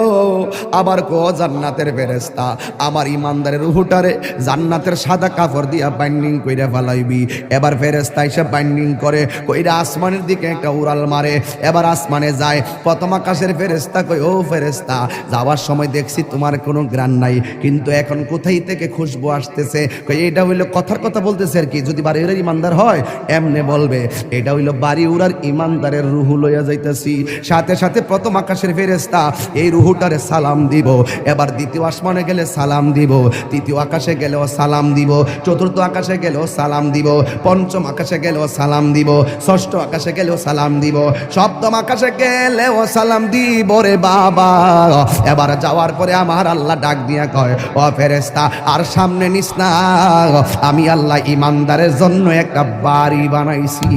আবার কো জান্নাতের ফেরেশতা আমার ইমানদারের রূহটারে জান্নাতের সাদা কাপড় দিয়া বাইন্ডিং কইরা ফেলাইবি। এবার ফেরেশতা এসে বাইন্ডিং করে কইরা আসমানের দিকে একটা উড়াল মারে। এবার আসমানে যায়, প্রথম আকাশের ফেরেশতা কই, ও ফেরেশতা যাওয়ার সময় দেখছি তোমার কোনো গ্রাণ নাই, কিন্তু এখন কোথায় থেকে খুশবু আসতেছে? কই এটা হইলো কথার কথা বলতেছে আর কি, যদি বাড়ি উড়ার ইমানদার হয় এমনে বলবে এটা হইলো বাড়ি উড়ার ইমানদারের রূহ লইয়া যাইতেছি। সাথে সাথে প্রথম আকাশের ফেরেশতা এই রূহটারে সালাম দিব। এবার দ্বিতীয় আসমানে গেলে সালাম দিব, তৃতীয় আকাশে গেলেও সালাম দিব, চতুর্থ আকাশে গেলেও সালাম দিব, পঞ্চম আকাশে গেলেও সালাম দিব, ষষ্ঠ আকাশে গেলেও সালাম দিব, সপ্তম আকাশে গেলেও সালাম দিব রে বাবা। এবার যাওয়ার পরে আমার আল্লাহ ডাক দিয়া কয়, ও ফেরেশতা আর সামনে নিস না, আমি আল্লাহ ইমানদারের জন্য একটা বাড়ি বানাইছি।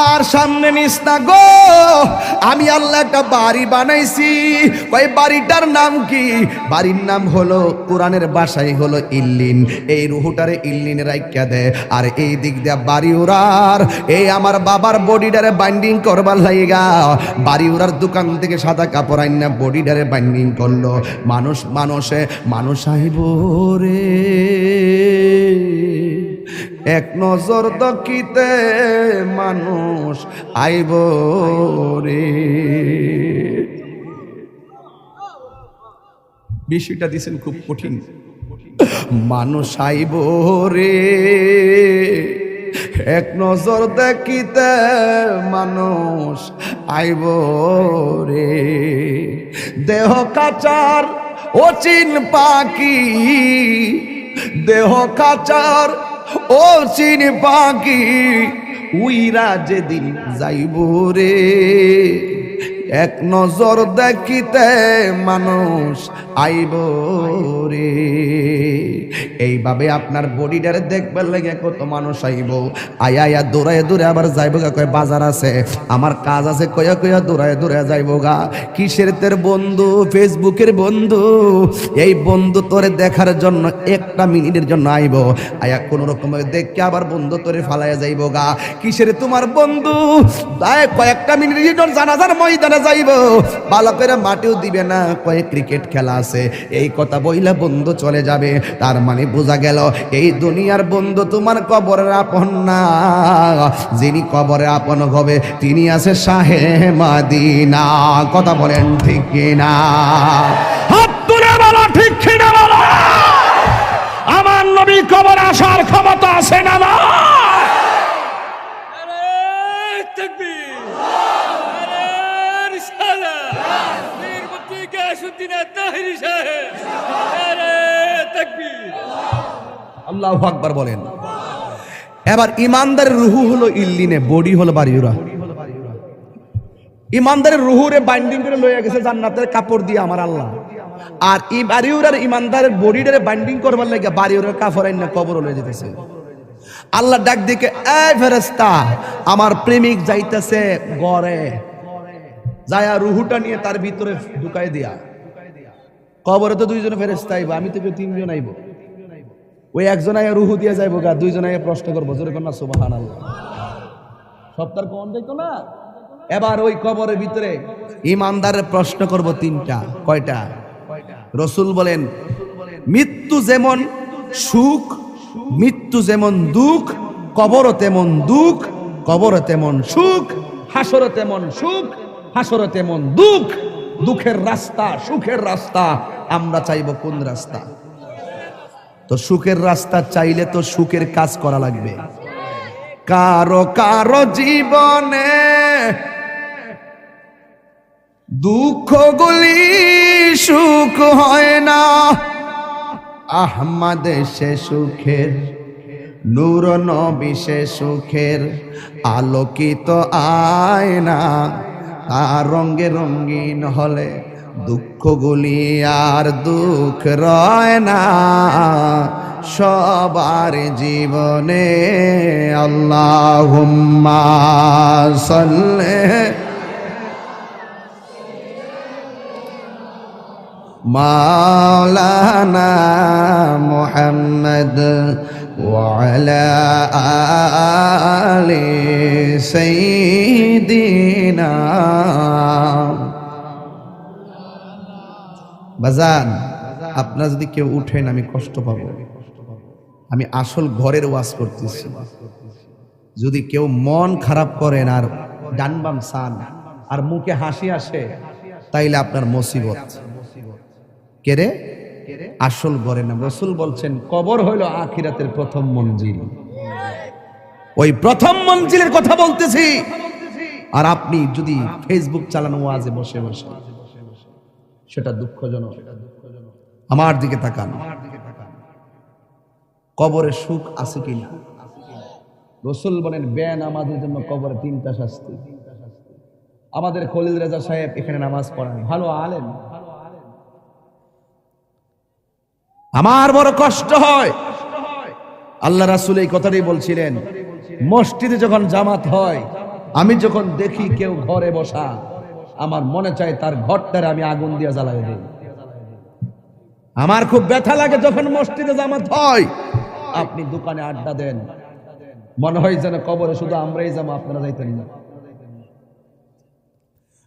আর সামনে নিস না গো, আমি আল্লাহ একটা বাড়ি বানাইছি। ওই বাড়িটার নাম কি? বাড়ির নাম হলো কোরআনের ভাষায় হলো ইল্লিন। এই রুহুটারে ইল্লিনে রাইখা দে, আর এই দিক দিয়ে বাড়ি উড়ার এই আমার বাবার বডিটারে বাইন্ডিং করবার লাইগা বাড়ি উড়ার দোকান থেকে সাদা কাপড় আইনা বডিটারে বাইন্ডিং করলো। মানুষ আইব রে এক নজর দকিতে, মানুষ আইব রে। বিষয়টা দিছেন খুব কঠিন। মানুষ আইব রে এক নজর দেখিতে মানুষ আইব রে। দেহ কাচার অচিন পাখি, দেহ কাচার অচিন পাখি, উইরা যেদিন যাইব রে। এক নজর দেখিতে মানুষ আইব রে। এইভাবে আপনার বডিটারে দেখবার লাগে কত মানুষ আইব, আয়া আয়া দৌড়ায় দৌড়ে আবার যাইব গা, কয় বাজার আছে, আমার কাজ আছে, কয়া কয়া দৌড়ায় দৌড়ে যাইব গা। কিসের তোর বন্ধু? ফেসবুকের বন্ধু। এই বন্ধু তোরে দেখার জন্য একটা মিনিটের জন্য আইব, আয়া কোন রকমের দেখকে আবার বন্ধু তোরে ফালাইয়া যাইব গা। কিসের তোমার বন্ধু? কয়েকটা মিনিটের জন্য জানাজার ময়দানে যাইব, ভালো করে মাটিও দিবে না, কয়ে ক্রিকেট খেলা আছে, এই কথা বইলা বন্ধু চলে যাবে। তার মানে বোঝা গেল এই দুনিয়ার বন্ধু তোমার কবরের আপন না, যিনি কবরে আপন হবে তিনি আছে শাহে মদিনা। কথা বলেন ঠিক কিনা? হাত তুলে বলো ঠিক কিনা বলো। আমার নবী কবরে আসার ক্ষমতা আছে না? আল্লাহু আকবার বলেন। এবার ইমানদারের রুহু হলো ইল্লিনে, বডি হলো বাড়িউরা। ইমানদারের রুহুরে বাইন্ডিং করে লইয়া গেছে জান্নাতের কাপড় দিয়ে আমার আল্লাহ, আর এই বাড়িউরার ইমানদারের বডিটারে বাইন্ডিং করবার লাগে বাড়িউরার কাপড় আইনা কবর লয়ে যেতেছে। আল্লাহ ডাক দিকে, এই ফেরেশতা, আমার প্রেমিক যাইতেছে গড়ে, যায়া রুহুটা নিয়ে তার ভিতরে ঢুকাই দিয়া। কবরে তো দুইজন ফেরেশতা আইব, আমি তো তিনজন আইব। ওই একজন আয়া রুহু দিয়ে যাইব গা, দুইজন আয়া প্রশ্ন করবো, জোরে কন্যা সুবহানাল্লাহ। সপ্তাহ কোন দেখো না। এবার ওই কবরের ভিতরে ইমানদারের প্রশ্ন করব তিনটা। কয়টা? রাসূল বলেন, মৃত্যু যেমন সুখ, মৃত্যু যেমন দুঃখ, কবরও তেমন দুঃখ, কবরও তেমন সুখ, হাসরও তেমন সুখ, হাসরও তেমন দুঃখ। দুঃখের রাস্তা, সুখের রাস্তা, আমরা চাইব কোন রাস্তা? তো সুখের রাস্তা চাইলে তো সুখের কাজ করা লাগবে। কারো কারো জীবনে দুঃখগুলি সুখ হয় না, আহমদ সে সুখের, নূর নবী সে সুখের আলোকিত আয়না। তার রঙে রঙিন হলে দুঃখগুলি আর দুঃখ রয় না সবার জীবনে। আল্লাহুম্মা সাল্লি মাওলানা মুহাম্মদ ওয়া আলা আলি সাইয়্যিদিনা। বাজান, আপনারা যদি কেউ উঠেন আমি কষ্ট পাবো। আমি আসল ঘরের ওয়াজ করতেছি। যদি কেউ মন খারাপ করেন আর ডান বাম সান আর মুখে হাসি আসে, তাইলে আপনার মুসিবত। কেরে? আসল ঘরে না। রাসূল বলছেন কবর হইল আখিরাতের প্রথম মঞ্জিল। ওই প্রথম মঞ্জিলের কথা বলতেছি। আর আপনি যদি ফেসবুক চালানো ওয়াজে বসে বসে, সেটা দুঃখজনক। আমার দিকে তাকান, কবরে সুখ আছে কিনা? রাসূল বলেন বেনামাজের জন্য কবরে তিনটা শাস্তি। আমাদের খলিল রেজা সাহেব এখানে নামাজ পড়ান, ভালো আলেম। আমার বড় কষ্ট হয়, আল্লাহ রাসূল এই কথাটাই বলছিলেন, মসজিদে যখন জামাত হয়, আমি যখন দেখি কেউ ঘরে বসা, আমার মনে চায় তার ঘরটারে আমি আগুন দিয়ে জ্বালাই দিই। আমার খুব ব্যথা লাগে যখন মসজিদে জামাত হয়, আপনি দোকানে আড্ডা দেন, মনে হয় যেন কবরে শুধু আমরাই যাবো, আপনারা যাইতেন না।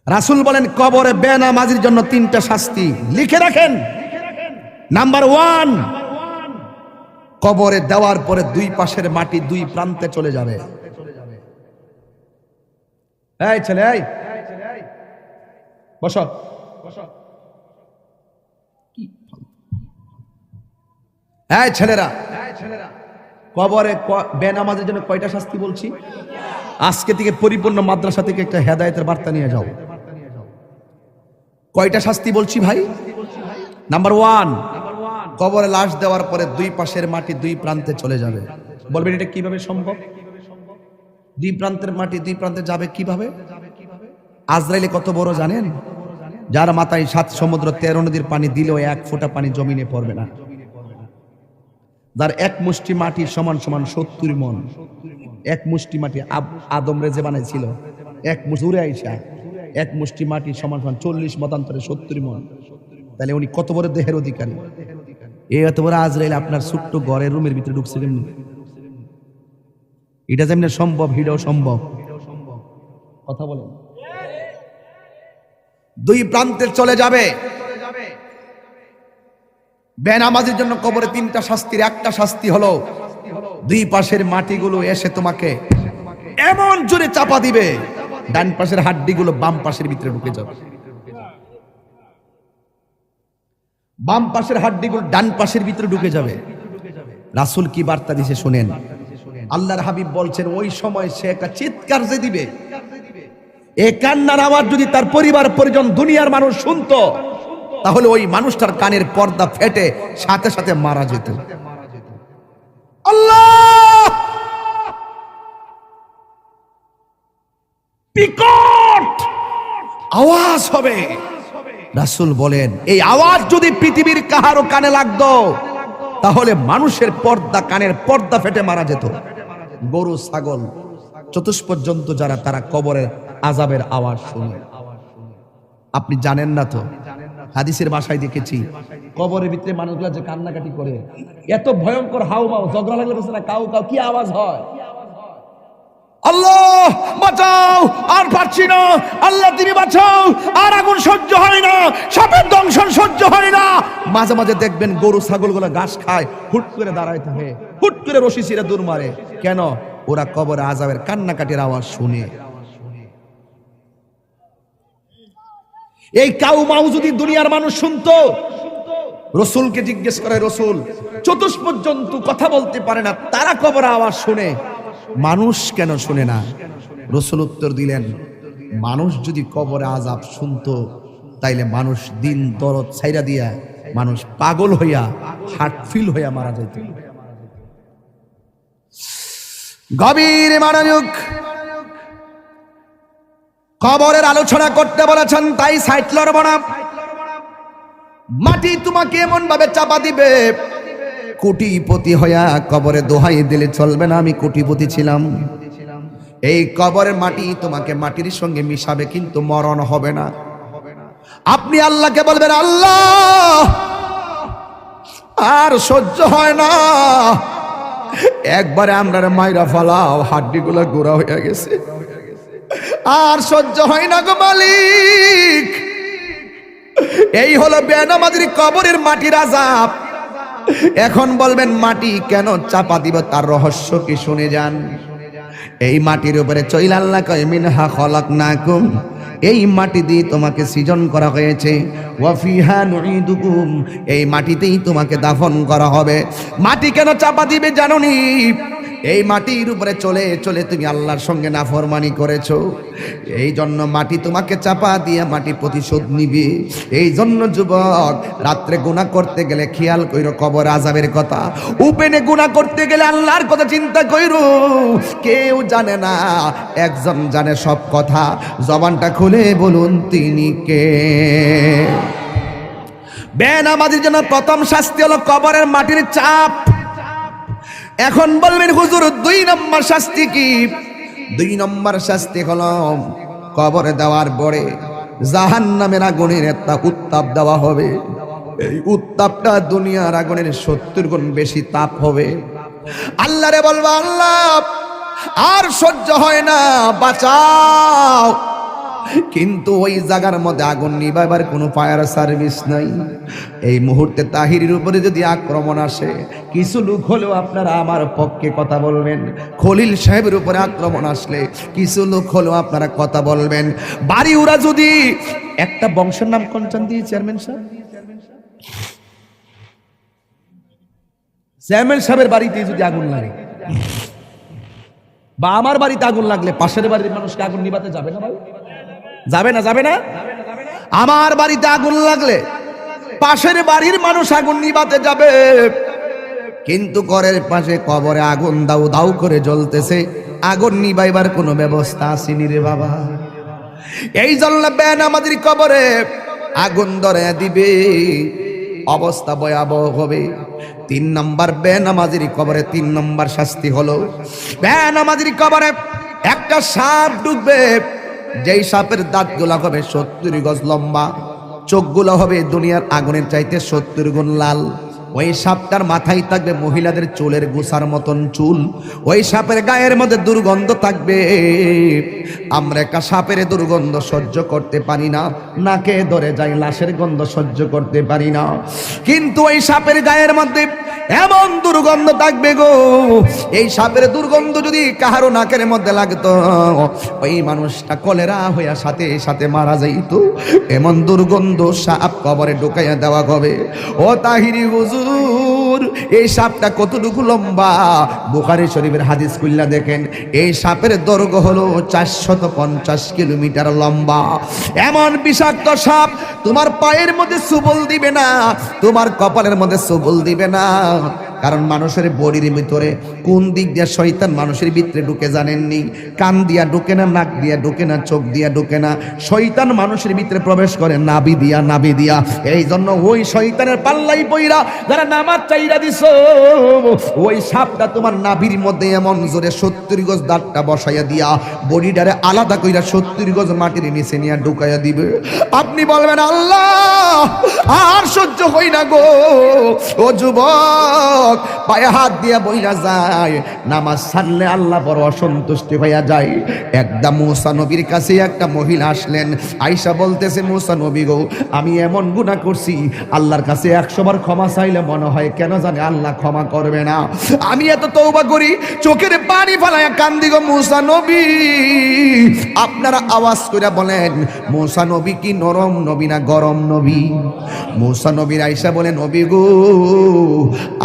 রাসূল বলেন কবরে বেনামাজির জন্য তিনটা শাস্তি, লিখে রাখেন। নাম্বার 1, কবরে দেওয়ার পরে দুই পাশের মাটি দুই প্রান্তে চলে যাবে। এই ছেলে, এই বসো। এই ছেলেরা, কবরে বেনামাজের জন্য কয়টা শাস্তি বলছি? আজকে থেকে পরিপূর্ণ মাদ্রাসা থেকে একটা হেদায়েতের বার্তা নিয়ে যাও। কয়টা শাস্তি বলছি ভাই? নাম্বার 1, কবরে লাশ দেওয়ার পরে দুই পাশের মাটি দুই প্রান্তে চলে যাবে। বলবেন এটা কিভাবে সম্ভব? দুই প্রান্তের মাটি দুই প্রান্তে যাবে কিভাবে? আজরাইলে কত বড় জানেন? যার মাথায় 7 সমুদ্র 13 নদীর পানি দিলেও 1 ফোঁটা পানি জমিনে পড়বে না। যার এক মুষ্টি মাটি সমান সমান 70 মণ। এক মুষ্টি মাটি আদম রেজে বানাইছিল, এক মুজুরে আইসা এক মুষ্টি মাটি সমান সমান 40 মতান্তরে 70 মণ। তাহলে উনি কত বড় দেহের অধিকারী? এই এত বড় আজরাইল আপনার ছোট্ট ঘরের রুমের ভিতরে ঢুকছে কেমনি? এটা যেমন সম্ভব, হিটাও সম্ভব। কথা বলেন। দুই প্রান্তে চলে যাবে। বেনামাজির জন্য কবরে 3টা শাস্তির একটা শাস্তি হলো দুই পাশের মাটিগুলো এসে তোমাকে এমন জোরে চাপা দিবে, ডান পাশের হাড্ডিগুলো বাম পাশের ভিতরে ঢুকে যাবে। বাম পাশের হাড্ডিগুলো ডান পাশের ভিতরে ঢুকে যাবে। রাসূল কি বার্তা দিয়েছে শুনেন। আল্লাহর হাবিব বলছেন ওই সময় সে একটা চিৎকার যে দিবে, এই কান্নার আওয়াজ যদি তার পরিবার পরিজন দুনিয়ার মানুষ শুনতো, তাহলে ওই মানুষটার কানের পর্দা ফেটে সাথে সাথে মারা যেত। আল্লাহ! বিকট আওয়াজ হবে। রাসূল বলেন এই আওয়াজ যদি পৃথিবীর কাহারও কানে লাগতো, তাহলে মানুষের পর্দা, কানের পর্দা ফেটে মারা যেত। গরু ছাগল চতুষ্পদ জন্তু যারা, তারা কবরের আযাবের আওয়াজ শুনে। আপনি জানেন না তো, হাদিসের ভাষায় দেখেছি কবরের ভিতরে মানুষগুলা যে কান্নাকাটি করে, এত ভয়ঙ্কর হাউমাউ, ঝগড়া লাগলে বলছে না কাউ কাউ, কি আওয়াজ হয়? আল্লাহ বাঁচাও, আর পারছি না, আল্লাহ তুমি বাঁচাও, আর আগুন সহ্য হয় না, সাপের দংশন সহ্য হয় না। মাঝে মাঝে দেখবেন গরু ছাগলগুলো ঘাস খায়, হুট করে দাঁড়ায় থাকে, হুট করে রশি ছিঁড়ে দূর মারে। কেন? ওরা কবরে আযাবের কান্নাকাটির আওয়াজ শুনে। এই কাউ মাউ যদি দুনিয়ার মানুষ শুনতো, রাসূলকে জিজ্ঞেস করে, রাসূল চতুষ্পদ জন্তু কথা বলতে পারে না, তারা কবরে আওয়াজ শুনে, মানুষ কেন শুনে না? রাসূল উত্তর দিলেন, মানুষ যদি কবরে আযাব শুনতো, তাইলে মানুষ দিন দরদ ছাইরা দিয়া মানুষ পাগল হইয়া হার্ট ফিল হইয়া মারা যেত। গভীর মনোযোগ। কবরের আলোচনা করতে বলেছেন, তাই সাইড লড়ব না। মাটি তোমাকে এমন ভাবে চাপা দিবে, কোটিপতি হইয়া কবরে দোহাই দিলে চলবে না আমি কোটিপতি ছিলাম। এই কবরের মাটি তোমাকে মাটির সঙ্গে মিশাবে, কিন্তু মরণ হবে না। আপনি আল্লাহকে বলবেন, আল্লাহ আর সহ্য হয় না, একবারে আমরা মাইরা ফালাও, হাড্ডিগুলো গোড়া হয়ে গেছে, আর সহ্য হয় না গো মালিক। এই হলো বেনামাজির কবরের মাটির আযাব। এখন বলবেন মাটি কেন চাপা দিব, তার রহস্য কি শুনে যান। এই মাটির উপরে চইল আল্লাহ কয় মিনহা খলাকনাকুম, এই মাটি দিয়ে তোমাকে সৃজন করা হয়েছে, ওয়া ফিহা নুঈদুকুম, এই মাটিতেই তোমাকে দাফন করা হবে। মাটি কেন চাপা দিবে জানোনি? এই মাটির উপরে চলে চলে তুমি আল্লাহর সঙ্গে নাফরমানি করেছো, এই জন্য মাটি তোমাকে চাপা দিয়ে মাটি প্রতিশোধ নিবে। এই জন্য যুবক, রাত্রে গুনাহ করতে গেলে খেয়াল কইরো কবর আযাবের কথা, উপেনে গুনাহ করতে গেলে আল্লাহর কথা চিন্তা কইরো। কেউ জানে না, একজন জানে সব কথা, জবানটা খুলে বলুন তিনি কে? বেনামাজির জন্য প্রথম শাস্তি হলো কবরের মাটির চাপ। এখন বলবেন হুজুর 2 নম্বর শাস্তি কি? 2 নম্বর শাস্তি হলো কবরে দেওয়ার পরে জাহান্নামের আগুনের একটা উত্তাপ দেওয়া হবে। এই উত্তাপটা দুনিয়ার আগুনের 70 গুণ বেশি তাপ হবে। আল্লাহরে বলবা, আল্লাহ আর সহ্য হয় না, বাঁচাও। কিন্তু ওই জায়গার মধ্যে আগুন নিভাবার কোনো ফায়ার সার্ভিস নাই। এই মুহূর্তে তাহিরের উপরে যদি আক্রমণ আসে, কিছু লোক হলেও আপনারা আমার পক্ষে কথা বলবেন। খলিল সাহেবের উপরে আক্রমণ আসলে কিছু লোক হলেও আপনারা কথা বলবেন। বাড়ি ওরা যদি একটা বংশের নাম কনচান দিয়ে চেয়ারম্যান সাহেবের বাড়িতে যদি আগুন লাগে, বা আমার বাড়িতে আগুন লাগলে পাশের বাড়ির মানুষকে আগুন নিভাতে যাবে না ভাই? যাবে না? যাবে না? আমার বাড়িতে আগুন লাগলে পাশের বাড়ির মানুষ আগুন নিভাতে যাবে, কিন্তু ঘরের পাশে কবরে আগুন দাউ দাউ করে জ্বলতেছে, আগুন নিভাইবার কোনো ব্যবস্থা আসেনি রে বাবা। এই জন্য বেনামাজির কবরে আগুন ধরে দিবে, অবস্থা ভয়াবহ হবে। 3 নম্বর বেনামাজির কবরে 3 নম্বর শাস্তি হলো, বেনামাজির কবরে একটা সাপ ঢুকবে, যেই সাপের দাঁতগুলো হবে 70 গজ লম্বা, চোখগুলো হবে দুনিয়ার আগুনের চাইতে 70 গুণ লাল। ওই সাপটার মাথায় থাকবে মহিলাদের চুলের গোছার মতন চুল। ওই সাপের গায়ের মধ্যে দুর্গন্ধ থাকবে। আমরা একটা সাপের দুর্গন্ধ সহ্য করতে পারি না, নাকে ধরে যাই, লাশের গন্ধ সহ্য করতে পারি না, কিন্তু ওই সাপের গায়ের মধ্যে এমন দুর্গন্ধ থাকবে গো, এই সাপের দুর্গন্ধ যদি কাহারো নাকের মধ্যে লাগতো, ওই মানুষটা কলেরা হইয়া সাথে সাথে মারা যাইত। এমন দুর্গন্ধ সাপ কবরে ঢুকাইয়া দেওয়া হবে। ও তাহিরি হুজুর, এই সাপটা কতটুকু লম্বা? বুখারী শরীফের হাদিস খুললা দেখেন, এই সাপের দৈর্ঘ্য হলো 450 কিলোমিটার লম্বা। এমন বিষাক্ত সাপ তোমার পায়ের মধ্যে সুবল দিবে না, তোমার কপালের মধ্যে সুবল দিবে না। কারণ মানুষের বডির ভিতরে কোন দিক দিয়ে শয়তান মানুষের ভিতরে ঢুকে জানেননি? কান দিয়া ঢুকে না, নাক দিয়া ঢুকে না, চোখ দিয়া ঢুকে না, শয়তান মানুষের ভিতরে প্রবেশ করে নাভি দিয়া, নাভি দিয়া। এই জন্য ওই শয়তানের পাল্লাই পইরা যারা নামাজ চাইরা দিছ, ওই সাপটা তোমার নাভির মধ্যে এমন জোরে 70 গজ দাঁতটা বসাইয়া দিয়া বডিটারে আলাদা কইরা 70 গজ মাটির নিচে নিয়ে ঢুকাইয়া দিবে। আপনি বলবেন আল্লাহ আর সহ্য হই না গো। ও যুবক, পায়ে হাত দিয়া বইলা যায়, নামাজ ছাড়লে আল্লাহ বড় অসন্তুষ্টি হইয়া যায়। একদম মুসা নবীর কাছে একটা মহিলা আসলেন, আয়েশা বলতেছে, মুসা নবী গো, আমি এমন গুনাহ করছি, আল্লাহর কাছে 100 বার ক্ষমা চাইলে মনে হয় কেন জানি আল্লাহ ক্ষমা করবে না। আমি এত তওবা করি, চোখের পানি ফেলায়া কান্দি গো মুসা নবী। আপনারা আওয়াজ করে বলেন, মুসা নবী কি নরম নবী না গরম নবী? মুসা নবীর আয়েশা বলে, নবী গো,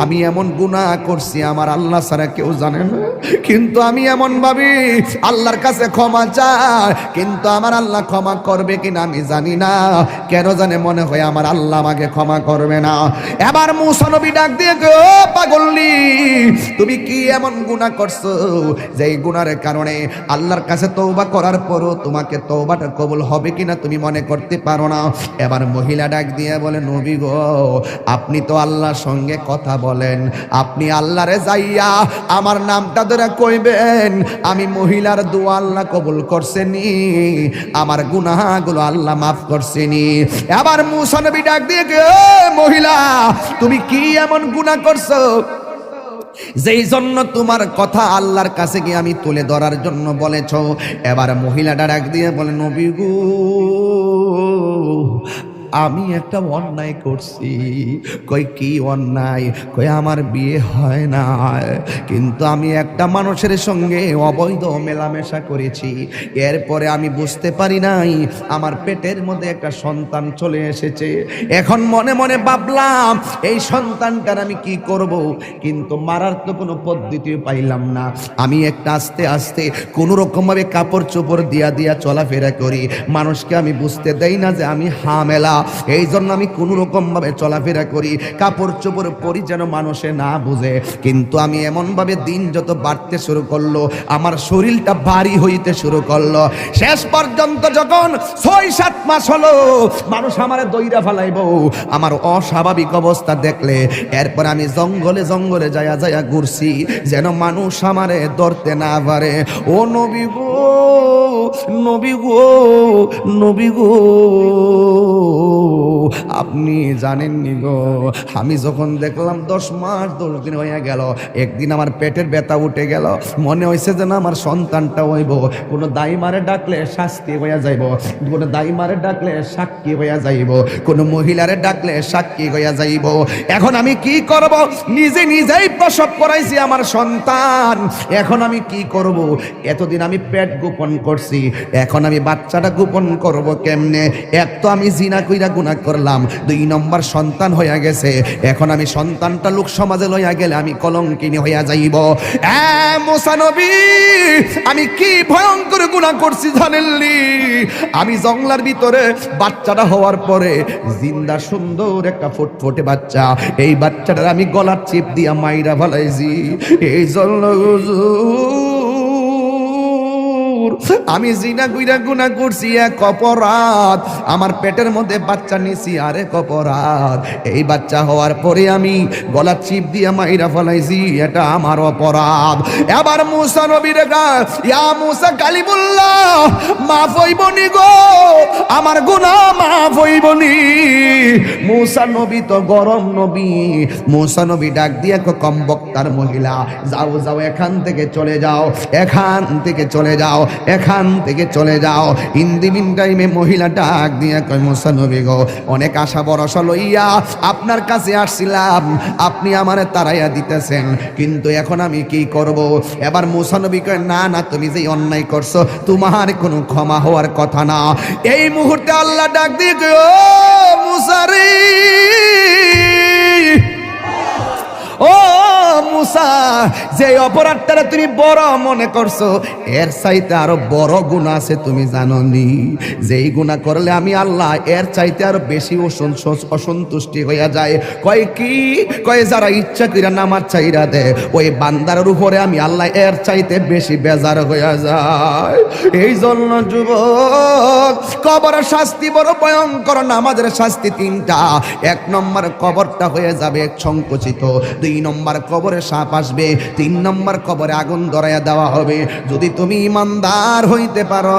আমি এমন গুনাহ করছি আমার আল্লাহ ছাড়া কেউ জানে না, কিন্তু আমি এমন ভাবি আল্লাহর কাছে ক্ষমা চাই, কিন্তু আমার আল্লাহ ক্ষমা করবে কিনা আমি জানি না, কেন জানে মনে হয় আমার আল্লাহ আমাকে ক্ষমা করবে না। এবার মুসা নবী ডাক দিয়ে গো, পাগলনি, তুমি কি এমন গুনাহ করছো যে এই গুনাহের কারণে আল্লাহর কাছে তওবা করার পরও তোমাকে তওবাটা কবুল হবে কিনা তুমি মনে করতে পারো না? এবার মহিলা ডাক দিয়ে বলে, নবী গো, আপনি তো আল্লাহর সঙ্গে কথা বলেন, আপনি আল্লাহরে যাইয়া আমার নামটা ধরে কইবেন, আমি মহিলার দোয়া আল্লাহ কবুল করছেনি, আমার গুনাহগুলো আল্লাহ মাফ করছেনি। এবার মুসা নবী ডাক দিয়ে, মহিলা, তুমি কি এমন গুনাহ করছো যেই জন্য তোমার কথা আল্লাহর কাছে গিয়ে আমি তুলে ধরার জন্য বলেছ? এবার মহিলাটা ডাক দিয়ে বলে, নবী গো, আমি একটা অন্যায় করছি। কই কি অন্যায়? কই আমার বিয়ে হয় না, কিন্তু আমি একটা মানুষের সঙ্গে অবৈধ মেলামেশা করেছি, এরপরে আমি বুঝতে পারি নাই আমার পেটের মধ্যে একটা সন্তান চলে এসেছে। এখন মনে মনে ভাবলাম এই সন্তানটার আমি কি করব, কিন্তু মারার তো কোনো পদ্ধতি পাইলাম না। আমি একটা আস্তে আস্তে কোনো রকমভাবে কাপড় চোপড় দিয়া দিয়া চলাফেরা করি, মানুষকে আমি বুঝতে দেই না যে আমি হামেলা। এই জন্য আমি কোনো রকম ভাবে চলাফেরা করি, কাপড় চোপড় পরি যেন মানুষে না বুঝে। কিন্তু আমি এমন ভাবে দিন যত বাড়তে শুরু করলো, আমার শরীরটা ভারী হইতে শুরু করলো। শেষ পর্যন্ত যখন 6-7 মাস হলো, মানুষ আমারে দইরা ফেলাইবো আমার অস্বাভাবিক অবস্থা দেখলে। এরপর আমি জঙ্গলে জঙ্গলে যায়া যায়া ঘুরছি, যেন মানুষ আমারে ধরতে না পারে। ও নবী গো, নবী গো, নবী গো, আপনি জানেননি গো, আমি যখন দেখলাম 10 মাস 10 দিন হয়ে গেল, একদিন আমার পেটের ব্যথা উঠে গেল, মনে হয়েছে যেন আমার সন্তানটা হইব। কোনো দাইমারে ডাকলে শাস্তি হইয়া যাইব, কোনো দাইমারে ডাকলে সাক্ষী হইয়া যাইব, কোনো মহিলারে ডাকলে সাক্ষী হইয়া যাইব। এখন আমি কি করব? নিজে নিজেই প্রসব করাইছি আমার সন্তান, এখন আমি কি করব? এতদিন আমি পেট গোপন করছি, করছি, এখন আমি বাচ্চাটা গোপন করব কেমনে? এক তো আমি জিনা কইরা গুনাহ করলাম, 2 নম্বর সন্তান হইয়া গেছে, এখন আমি সন্তানটা লোক সমাজে লইয়া গেলে আমি কলঙ্কিনী হইয়া যাইব। মুসা নবী, আমি কি ভয়ঙ্কর গুনাহ করছি জানেননি? আমি জঙ্গলার ভিতরে বাচ্চাটা হওয়ার পরে জিন্দা সুন্দর একটা ফুটফুটে বাচ্চা, এই বাচ্চাটার আমি গলার চিপ দিয়া মাইরা ফেলাইছি। এই জন্য আমি জিনা কইরা গুনাহ করছি, এক অপরাধ। আমার পেটের মধ্যে বাচ্চা নিছি, আরেক অপরাধ। এই বাচ্চা হওয়ার পরে আমি গলা চিপ দিয়া মাইরা ফেলাইছি, এটা আমার অপরাধ। এবার মুসা নবীর ইয়া মুসা কালিমুল্লাহ, মাফ হইবনি গো, আমার গুনাহ মাফ হইবনি। মুসা নবী তো গরম নবী, মুসা নবী ডাক দিয়া কম বক্তার মহিলা, যাও যাও, এখান থেকে চলে যাও, এখান থেকে চলে যাও, এখান থেকে চলে যাও। ইন দি মিন টাইমে মহিলা ডাক দিয়া কয়, মুসা নবী গো, অনেক আশা ভরসা লইয়া আপনার কাছে আসছিলাম, আপনি আমারে তাড়াইয়া দিতেছেন, কিন্তু এখন আমি কি করব? এবার মুসা নবী কয়, না না, তুমি যে অন্যায় করছো তোমার কোনো ক্ষমা হওয়ার কথা না। এই মুহূর্তে আল্লাহ ডাক দিয়ে কয়, ও মুসা রে, ও মুসা, যে অপরাধটা তুমি বড় মনে করছো, এর চাইতে আরো বড় গুনাহ আছে, তুমি জানো নি? যেই গুনাহ করলে আমি আল্লাহ এর চাইতে আরো বেশি অসন্তুষ্টি হইয়া যায়। কয় কি? কয় যারা ইচ্ছা কইরা নামাজ চাইরা দে, ওই বান্দার উপরে আমি আল্লাহ এর চাইতে বেশি বেজার হইয়া যায়। এই জন্য যুবক, কবরের শাস্তি বড় ভয়ঙ্কর। নামাজের শাস্তি 3টা। 1 নম্বর কবরটা হয়ে যাবে সংকুচিত, 2 নম্বর কবরে সাপ আসবে, 3 নম্বর কবরে আগুন ধরাইয়া দেওয়া হবে। যদি তুমি ইমানদার হইতে পারো,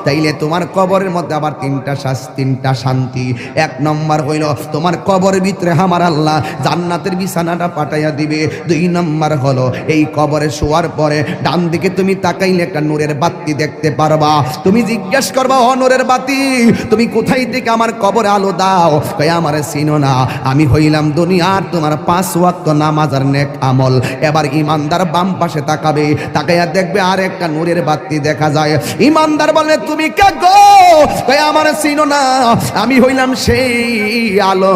তাইলে তোমার কবরের মধ্যে আবার 3টা শান্তি। 1 নম্বর হইল তোমার কবরের ভিতরে আমার আল্লাহ জান্নাতের বিছানাটা পাঠাইয়া দিবে। 2 নম্বর হলো এই কবরে শোয়ার পরে ডান দিকে তুমি তাকাইলে একটা নূরের বাতি দেখতে পারবা। তুমি জিজ্ঞেস করবা, ও নূরের বাতি, তুমি কোথায় থেকে আমার কবরে আলো দাও? কয়, আমারে চিনো না, আমি হইলাম দুনিয়ার তোমার 5 ওয়াক্ত নামাজ আর নেক আমল। এবার ইমানদার বাম পাশে তাকাবে, তাকাইয়া দেখবে আর একটা নূরের বাতি দেখা যায়। ইমানদার বলে, তুমি কে গো? কয়, আমারে চিনো না, আমি হইলাম সেই আলো,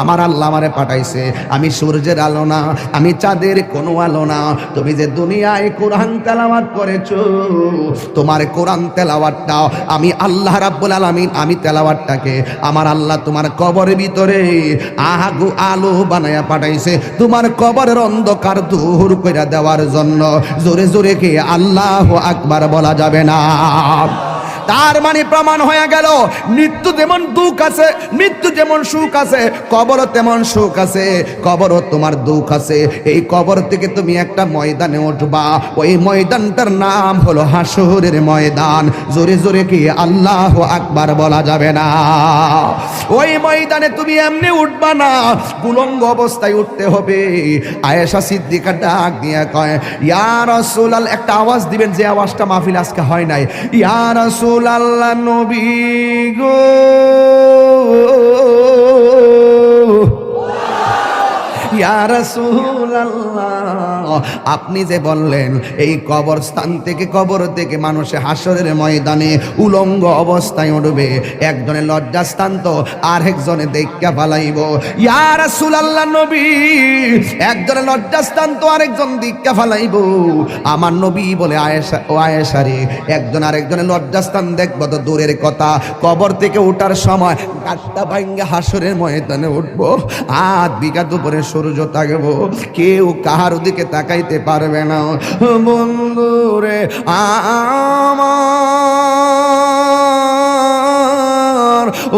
আমার আল্লাহ আমারে পাঠাইছে। আমি সূর্যের আলো না, আমি চাঁদের কোনো আলো না। তুমি যে দুনিয়ায় কোরআন তেলাওয়াত করেছো, তোমার কোরআন তেলাওয়াতটা আমি আল্লাহ রাব্বুল আলামিন, আমি তেলাওয়াতটাকে আমার আল্লাহ তোমার কবরের ভিতরে আলো বানায়া পাঠাইছে, তোমার কবরের অন্ধকার দূর করে দেওয়ার জন্য। জোরে জোরে কি আল্লাহু আকবার বলা যাবে না? তার মানে প্রমাণ হয়ে গেল, মৃত্যু যেমন দুঃখ আছে, মৃত্যু যেমন সুখ আছে, কবরও তেমন সুখ আছে, কবরও তোমার দুঃখ আছে। এই কবর থেকে তুমি একটা ময়দানে উঠবা, ওই ময়দানটার নাম হলো হাসরের ময়দান। জোরে জোরে কি আল্লাহু আকবার বলা যাবে না? ওই ময়দানে তুমি এমনি উঠবা না, উলঙ্গ অবস্থায় উঠতে হবে। আয়েশা সিদ্দিকা ডাক দিয়ে কয়, ইয়া রাসূলুল্লাহ, একটা আওয়াজ দিবেন, যে আওয়াজটা মাহফিল আজকে হয় নাই। ইয়া রাসূল আল্লাহ নবী গো, ইয়া রাসূলুল্লাহ, আপনি যে বললেন এই কবরস্থান থেকে, কবর থেকে মানুষে হাসরের ময়দানে উলঙ্গ অবস্থায় উঠবে, একজনে লজ্জাস্থান তো আরেকজনে দেখা পালাইব। ইয়া রাসূলুল্লাহ নবী, একজনে লজ্জাস্থান তো আরেকজন দেখা পালাইব। আমার নবী বলে, আয়েশা, ও আয়েশা রে, একজন আরেকজনে লজ্জাস্থান দেখবো তো দূরের কথা, কবর থেকে ওঠার সময় গাছটা ভাঙ্গা হাসরের ময়দানে উঠবো, 8 বিঘা উপরে সূর্য থাকবো, কেউ কাহার দিকে তাকাইতে পারবে না। বন্ধুরে আমার,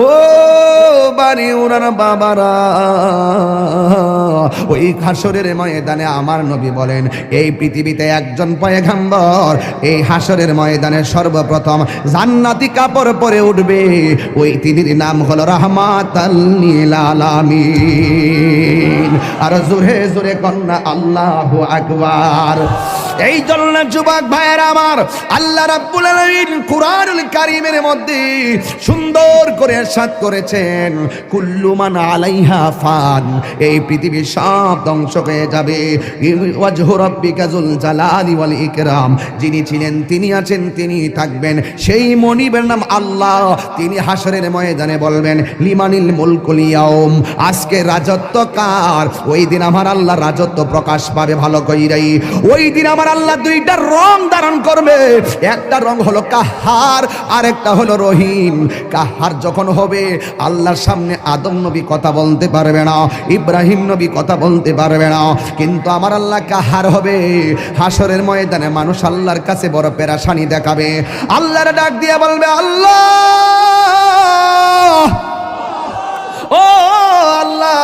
ও বাড়ি ওনার বাবারা, ওই হাসরের ময়দানে আমার নবী বলেন, এই পৃথিবীতে একজন পয়গম্বর এই হাসরের ময়দানে সর্বপ্রথম জান্নাতি কাপড় পরে উঠবে, ওই তিনির নাম হলো রাহমাতাল লিল আলামিন। আর জোরে জোরে কন্যা আল্লাহু আকবার। এই জন্য যুবক ভাইয়েরা আমার, আল্লাহ রাব্বুল আলামিন কুরআনুল কারীমের মধ্যে সুন্দর করে ইরশাদ করেছেন, কুল্লু মান আলাইহা ফান, এই পৃথিবী সব ধ্বংস হয়ে যাবে। ওয়াজহু রাব্বিকা যুল জালালি ওয়াল ইকরাম, যিনি ছিলেন তিনি আছেন তিনি থাকবেন, সেই মনিবের নাম আল্লাহ। তিনি হাসরের ময়দানে বলবেন লিমানিল মুলকুল ইয়াউম, আজকে রাজত্ব কার? ওই দিন আমার আল্লাহ রাজত্ব প্রকাশ পাবে ভালো কইরাই। ওই দিন আমার আল্লাহ দুইটা রং ধারণ করবে, একটা রং হলো কাহার, আর একটা হলো রহিম। কাহার যখন হবে আল্লাহর সামনে আদম নবী কথা বলতে পারবে না, ইব্রাহিম নবী কথা বলতে পারবে না, কিন্তু আমার আল্লাহ কাহার হবে। হাসরের ময়দানে মানুষ আল্লাহর কাছে বড় পেরেশানি দেখাবে। আল্লাহর ডাক দিয়ে বলবে আল্লাহ, ও আল্লাহ,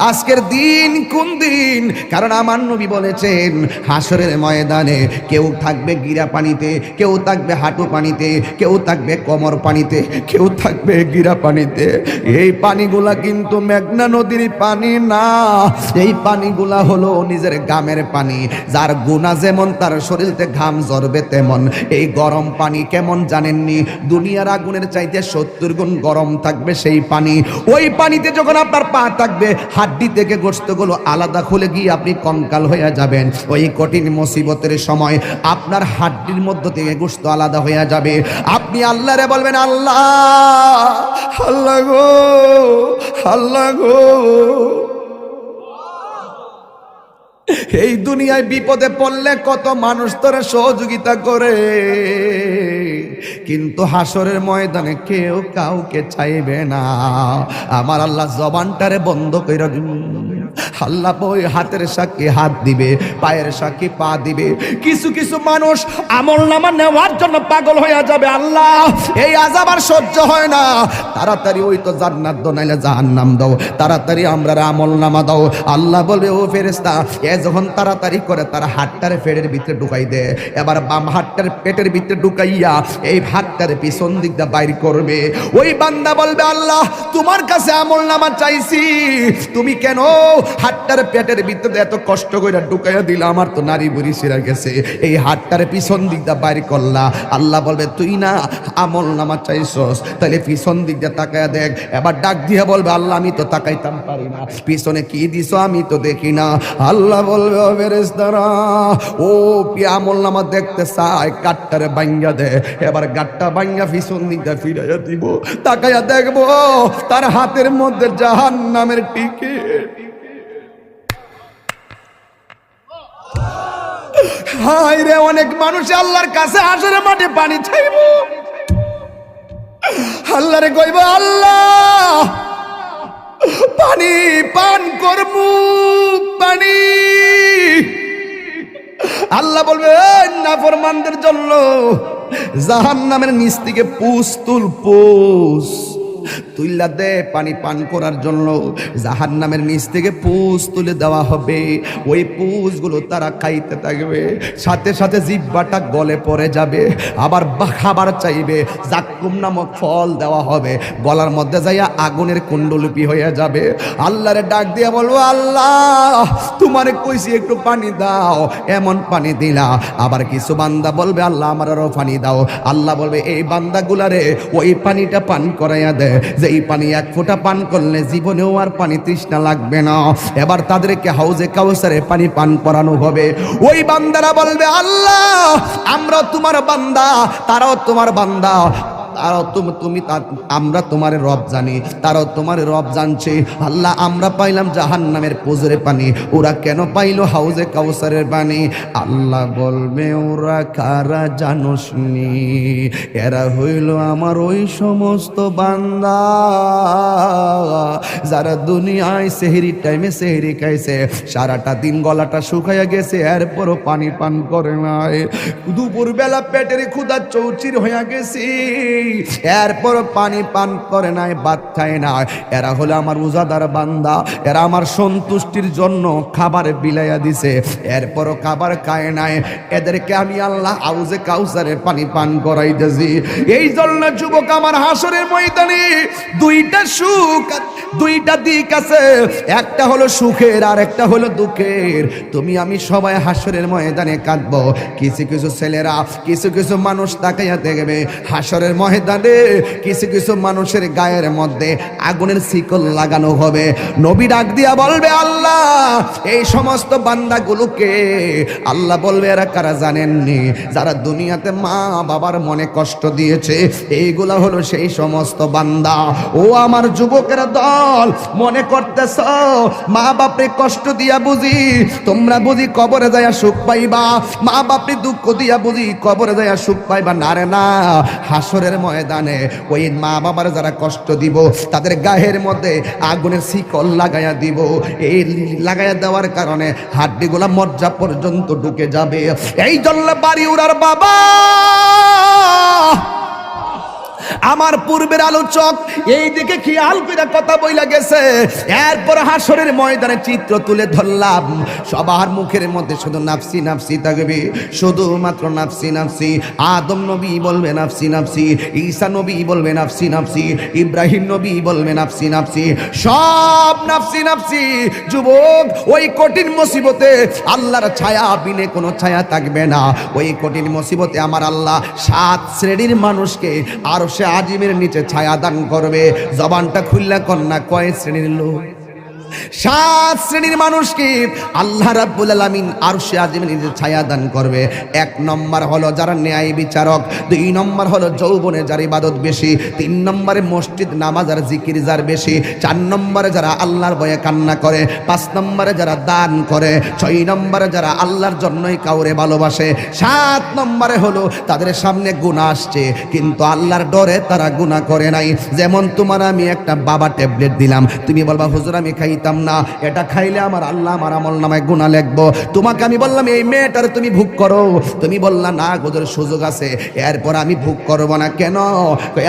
আজকের দিন কোন দিন? কারণ আমার নবী বলেছেন হাসরের ময়দানে কেউ থাকবে গিরা পানিতে, কেউ থাকবে হাঁটু পানিতে, কেউ থাকবে কোমর পানিতে, কেউ থাকবে গিরা পানিতে। এই পানিগুলা কিন্তু মেঘনা নদীর পানি না, এই পানিগুলা হলো নিজের গামের পানি। যার গুনাহ যেমন তার শরীরতে ঘাম ঝরবে তেমন। এই গরম পানি কেমন জানেননি? দুনিয়ার আগুনের চাইতে 70 গুণ গরম থাকবে সেই পানি। ওই পানিতে যখন আপনার পা থাকবে, হাড্ডি থেকে গোশতগুলো আলাদা খুলে গিয়ে আপনি কঙ্কাল হয়ে যাবেন। ওই কঠিন মুসিবতের সময় আপনার হাড্ডির মধ্য থেকে গোশত আলাদা হয়ে যাবে। আপনি আল্লাহরে বলবেন আল্লাহ, আল্লাহ গো, আল্লাহ গো, এই দুনিয়ায় বিপদে পড়লে কত মানুষ তোরে সহযোগিতা করে, কিন্তু হাসরের ময়দানে কেউ কাউকে চাইবে না। আমার আল্লাহ জবানটারে বন্ধ কইরা আল্লাহ ওই হাতের সাক্ষী হাত দিবে, পায়ের সাক্ষী পা দিবে। কিছু কিছু মানুষ আমলনামা নেওয়ার জন্য পাগল হয়ে যাবে। আল্লাহ, এই আযাব আর সহ্য হয় না, তাড়াতাড়ি ওই তো জান্নাত দাও নাইলে জাহান্নাম দাও, তাড়াতাড়ি আমরা আমলনামা দাও। আল্লাহ বলবে ও ফেরেশতা, এ যখন তাড়াতাড়ি করে তার হাতটারে পেটের ভিতরে ঢুকাই দে। এবার বাম হাতটার পেটের ভিতরে ঢুকাইয়া এই হাতটারে পিছন দিক দিয়ে বাইর করবে। ওই বান্দা বলবে আল্লাহ, তোমার কাছে আমলনামা চাইছি, তুমি কেন হাতটার পেটের ভিতরে এত কষ্ট করে ঢুকাইয়া দিলা? আমার তো নারী বুড়ি সিরা গেছে, এই হাতটারে পিছন দিক দিয়ে বাইর করলা। আল্লাহ বলবে তুই না আমলনামা চাইছস, তাহলে পিছন দিক দিয়ে তাকায়া দেখ। এবার ডাক দিয়ে বলবে আল্লাহ, আমি তো তাকাইতাম পারি না, পিছনে কি দিছো আমি তো দেখি না। আল্লাহ বলবে ও ফেরেশতারা, ও কি আমলনামা দেখতে চায়? গাটটারে ভাঙ্গা দে। এবার গাটটা ভাঙ্গা পিছন দিক দিয়ে ফিরাইয়া দিব, তাকায়া দেখবো তার হাতের মধ্যে জাহান্নামের টিকিট। হায় রে, অনেক মানুষ আল্লাহর কাছে হাসরের মাঠে পানি চাইব, আল্লাহরে কইব আল্লাহ পানি পান করমু, পানি। আল্লাহ বলবে নাফরমানদের জন্য জাহান্নামের নিচ থেকে পুষ তুল, পুষ তুইলা দে পানি পান করার জন্য। জাহান্নামের নিচ থেকে পুষ তুলে দেওয়া হবে, ওই পুষগুলো তারা খাইতে থাকবে, সাথে সাথে জিহ্বাটা গলে পড়ে যাবে। আবার খাবার চাইবে, জাক্কুম নামক ফল দেওয়া হবে, গলার মধ্যে যাইয়া আগুনের কুণ্ডলিপি হয়ে যাবে। আল্লাহরে ডাক দিয়ে বলবো আল্লাহ, তোমারে কইছি একটু পানি দাও, এমন পানি দিলা। আবার কিছু বান্দা বলবে আল্লাহ আমার আরো পানি দাও। আল্লাহ বলবে এই বান্দাগুলারে ওই পানিটা পান করাইয়া দে, যে এই পানি এক ফোঁটা পান করলে জীবনেও আর পানি তৃষ্ণা লাগবে না। এবার তাদেরকে হাউজে কাউসারে পানি পান করানো হবে। ওই বান্দারা বলবে আল্লাহ আমরা তোমার বান্দা, তারাও তোমার বান্দা, তারাও তুমি আমরা তোমার রব জানি, তারাও তোমার রব জানছে। আল্লাহ আমরা পাইলাম জাহান্নামের পুজোরে পানি, ওরা কেন পাইলো হাউজে কাউসারের পানি? আল্লাহ বলবে ওরা কারা জানোসনি? এরা হইল আমার ওই সমস্ত বান্দা যারা দুনিয়ায় সেহরির টাইমে সেহরি খাইছে, সারাটা দিন গলাটা শুকাইয়া গেছে, এরপরও পানি পান করে নাই। দুপুর বেলা পেটের ক্ষুধা চৌচির হইয়া গেছি, এরপর পানি পান করে নাই, ভাত খায় না। এরা হলো আমার রোজাদার বান্দা, এরা আমার সন্তুষ্টির জন্য খাবার বিলাইয়া দিছে, এরপরও খাবার খায় নাই। এদেরকে আমি আল্লাহ হাউজে কাউসারের পানি পান করাইতেছি। এই জন্য যুবক আমার হাসরের ময়দানে দুইটা সুখ, দুইটা দিক আছে, একটা হলো সুখের আর একটা হলো দুঃখের। তুমি আমি সবাই হাসরের ময়দানে কাঁদবো। কিছু কিছু ছেলেরা, কিছু কিছু মানুষ তাকাইয়া দেখবে হাসরের ময়দানে ময়দানে কিছু কিছু মানুষের গায়ের মধ্যে আগুনের শিকল লাগানো হবে। নবী ডাক দিয়া বলবে, আল্লাহ এই সমস্ত বান্দাগুলোকে, আল্লাহ বলবে এরা কারা জানেননি? যারা দুনিয়াতে মা বাবার মনে কষ্ট দিয়েছে, এইগুলা হলো সেই সমস্ত বান্দা। ও আমার যুবকের দল, মনে করতেছ মা বাপরে কষ্ট দিয়া বুঝি তোমরা বুঝি কবরে যায়া সুখ পাইবা, মা বাপরে দুঃখ দিয়া বুঝি কবরে যায়া সুখ পাইবা? না রে না, হাসরের ময়দানে ওই মা বাবার যারা কষ্ট দিব তাদের গায়ের মধ্যে আগুনের শিকল লাগাইয়া দিব। এই লাগাইয়া দেওয়ার কারণে হাড্ডিগুলা মজ্জা পর্যন্ত ঢুকে যাবে। এই জন্য বাড়ি উড়ার বাবা, আমার পূর্বের আলোচক এই দিকে খেয়াল করে কথা বইলা গেছে। এরপর হাসরের ময়দানে চিত্র তুলে ধরলাম, সবার মুখের মধ্যে শুধু নাফসি নাফসি থাকবে, শুধুমাত্র নাফসি নাফসি। আদম নবী বলবে নাফসি নাফসি, ঈসা নবী বলবে নাফসি নাফসি, ইব্রাহিম নবী বলবে নাফসি নাফসি, সব নাফসি নাফসি। যুবক, ওই কঠিন মুসিবতে আল্লাহর ছায়া বিনে কোনো ছায়া থাকবে না। ওই কঠিন মুসিবতে আমার আল্লাহ 7 শ্রেণীর মানুষকে আর সে আজিমের নিচে ছায়া দান করবে। জবানটা খুললা কন্যা, কয় শ্রেণীর লোক? 7 শ্রেণীর মানুষকে আল্লাহ রাব্বুল আলামিন আরশে আজিমের নিচে ছায়া দান করবে। 1 নম্বর হলো যারা ন্যায় বিচারক, 2 নম্বর হলো যৌবনে যার ইবাদত বেশি, 3 নম্বরে মসজিদ নামাজ আর জিকির যার বেশি, 4 নম্বরে যারা আল্লাহর ভয়ে কান্না করে, 5 নম্বরে যারা দান করে, 6 নম্বরে যারা আল্লাহর জন্যই কাউরে ভালোবাসে, 7 নম্বরে হলো তাদের সামনে গুনাহ আসছে কিন্তু আল্লাহর ডরে তারা গুনাহ করে নাই। যেমন তোমার আমি একটা বাবা ট্যাবলেট দিলাম, তুমি বলবা হুজুর আমি খাইতাম না, এটা খাইলে আমার আল্লাহ আমার আমল নামায় গুনাহ লিখবো। তোমাকে আমি বললাম এই মেয়েটার তুমি ভোগ করো, তুমি বললা না হুজুর সুযোগ আছে, এরপর আমি ভোগ করব না। কেন?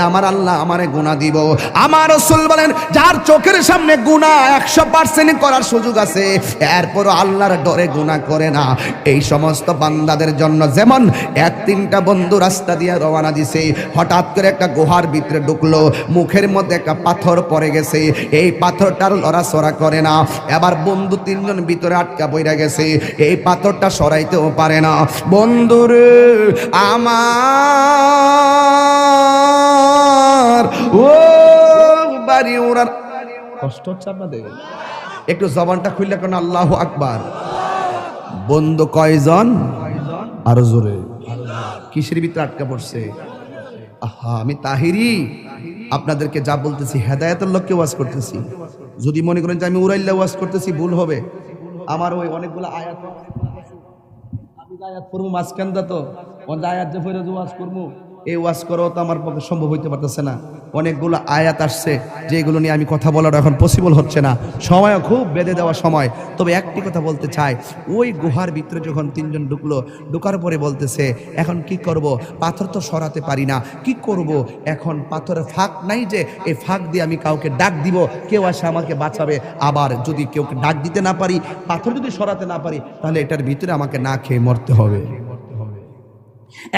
আমার আল্লাহ আমারে গুনাহ দিব। আমার রাসূল বলেন যার চোখের সামনে গুনাহ 100% করার সুযোগ আছে, এরপর আল্লাহর ডরে গুনাহ করে না, এই সমস্ত বান্দাদের জন্য যেমন 1-3টা বন্ধু রাস্তা দিয়ে রওনা দিছে, হঠাৎ করে একটা গুহার ভিতরে ঢুকলো, মুখের মধ্যে একটা পাথর পড়ে গেছে, এই পাথরটার লড়াচড়া করে না। এবার বন্ধু 3 জন ভিতরে আটকা পড়ে গেছে, এই পাথরটা সরাইতেও পারে না। বন্ধুরে আমার, ও বাড়ি ওরার কষ্ট হচ্ছে আপনাদের? একটু জবানটা খুললে কোন আল্লাহু আকবার। বন্ধু কয়জন? আরো জোরে। কিসের ভিতরে আটকা পড়ছে? আহা, আমি তাহিরি আপনাদেরকে যা বলতেছি হেদায়েতের লক্ষ্যে ওয়াজ করতেছি। যদি মনে করেন যে আমি উড়াইল্লা ওয়াজ করতেছি, ভুল হবে। আমার ওই অনেকগুলো আয়াত, আমি আয়াত পড়বো মাঝখান দা, তো আয়াত যে ফেরত ওয়াজ করবো, এই ওয়াজ করাও তো আমার পক্ষে সম্ভব হইতে পারতেছে না। অনেকগুলো আয়াত আসছে যেগুলো নিয়ে আমি কথা বলার এখন পসিবল হচ্ছে না, সময়ও খুব বেঁধে দেওয়া সময়। তবে একটি কথা বলতে চাই, ওই গুহার ভিতরে যখন 3 জন ঢুকলো, ঢুকার পরে বলতেছে এখন কি করব, পাথর তো সরাতে পারি না, কি করব এখন? পাথরের ফাঁক নাই যে এই ফাঁক দিয়ে আমি কাউকে ডাক দিব, কেউ আসে আমাকে বাঁচাবে। আবার যদি কেউ ডাক দিতে না পারি, পাথর যদি সরাতে না পারি, তাহলে এটার ভিতরে আমাকে না খেয়ে মরতে হবে।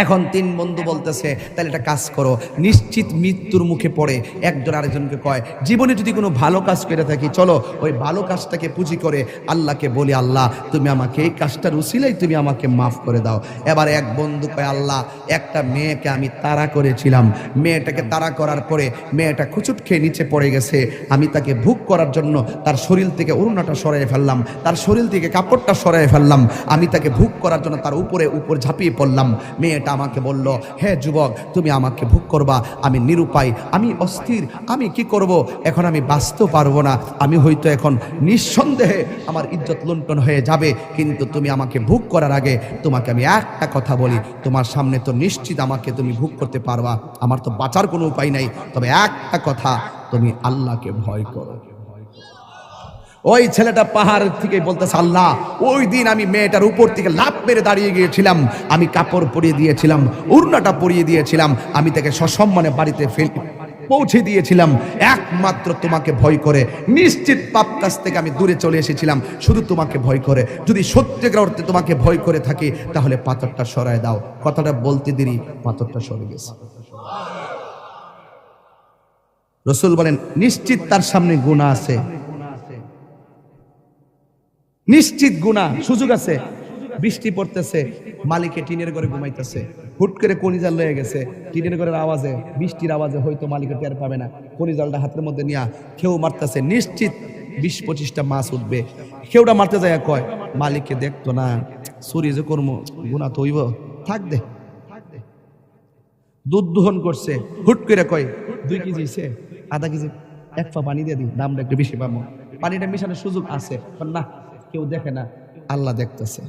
এখন 3 বন্ধু বলতেছে তাহলে একটা কাজ করো, নিশ্চিত মৃত্যুর মুখে পড়ে একজন আরেকজনকে কয় জীবনে যদি কোনো ভালো কাজ করে থাকি, চলো ওই ভালো কাজটাকে পুঁজি করে আল্লাহকে বলি, আল্লাহ তুমি আমাকে এই কাজটার উসিলাই তুমি আমাকে মাফ করে দাও। এবার এক বন্ধু কয়, আল্লাহ একটা মেয়েকে আমি তাড়া করেছিলাম, মেয়েটাকে তাড়া করার পরে মেয়েটা খুচুট খেয়ে নিচে পড়ে গেছে, আমি তাকে ভোগ করার জন্য তার শরীর থেকে ওড়নাটা সরাই ফেললাম, তার শরীর থেকে কাপড়টা সরাই ফেললাম, আমি তাকে ভোগ করার জন্য তার উপর ঝাঁপিয়ে পড়লাম। মেয়েটা আমাকে বলল, হে যুবক তুমি আমাকে ভোগ করবা, আমি নিরুপায়, আমি অস্থির, আমি কি করব, এখন আমি বাঁচতে পারবো না, আমি হয়তো এখন নিঃসন্দেহে আমার ইজ্জত লুণ্ঠন হয়ে যাবে, কিন্তু তুমি আমাকে ভোগ করার আগে তোমাকে আমি একটা কথা বলি, তোমার সামনে তো নিশ্চিত আমাকে তুমি ভোগ করতে পারবা, আমার তো বাঁচার কোনো উপায় নাই, তবে একটা কথা, তুমি আল্লাহকে ভয় করো। ওই ছেলেটা পাহাড় থেকে বলতেছে, আল্লাহ ওই দিন আমি মেয়েটার উপর থেকে লাফ মেরে দাঁড়িয়ে গিয়েছিলাম, আমি কাপড় পরিয়ে দিয়েছিলাম, উড়নাটা পরিয়ে দিয়েছিলাম, আমি তাকে সসম্মানে বাড়িতে পৌঁছে দিয়েছিলাম, একমাত্র তোমাকে ভয় করে, নিশ্চিত পাপ কাজ থেকে আমি দূরে চলে এসেছিলাম শুধু তোমাকে ভয় করে। যদি সত্যিকার অর্থে তোমাকে ভয় করে থাকি তাহলে পাথরটা সরায় দাও। কথাটা বলতে দেরি, পাথরটা সরে গেছে। রাসূল বলেন নিশ্চিত তার সামনে গুনাহ আছে, নিশ্চিত গুনাহ, সুযোগ আছে, বৃষ্টি পড়তেছে, মালিকে টিনের ঘরে ঘুমাইতেছে, হুট করে কলিজাল লয়ে গেছে, টিনের ঘরের আওয়াজে, বৃষ্টির আওয়াজে হয়তো মালিকে টের পাবে না, কলিজালটা হাতের মধ্যে নিয়ে কেউ মারতেছে, নিশ্চিত 20-25টা মাছ উঠবে। কেউটা মারতে যায়, কয় মালিককে দেখতো না, চুরি যে কর্ম গুণা তো হইব, থাক দে। দুধ দোহন করছে, হুট করে কয় 2 কেজি হইছে, আধা কেজি 1 পা পানি দিয়ে দিই, দামটা একটু বেশি পাবো। পানিটা মিশানোর সুযোগ আছে, না কেউ দেখে না, আল্লাহ দেখতেছে।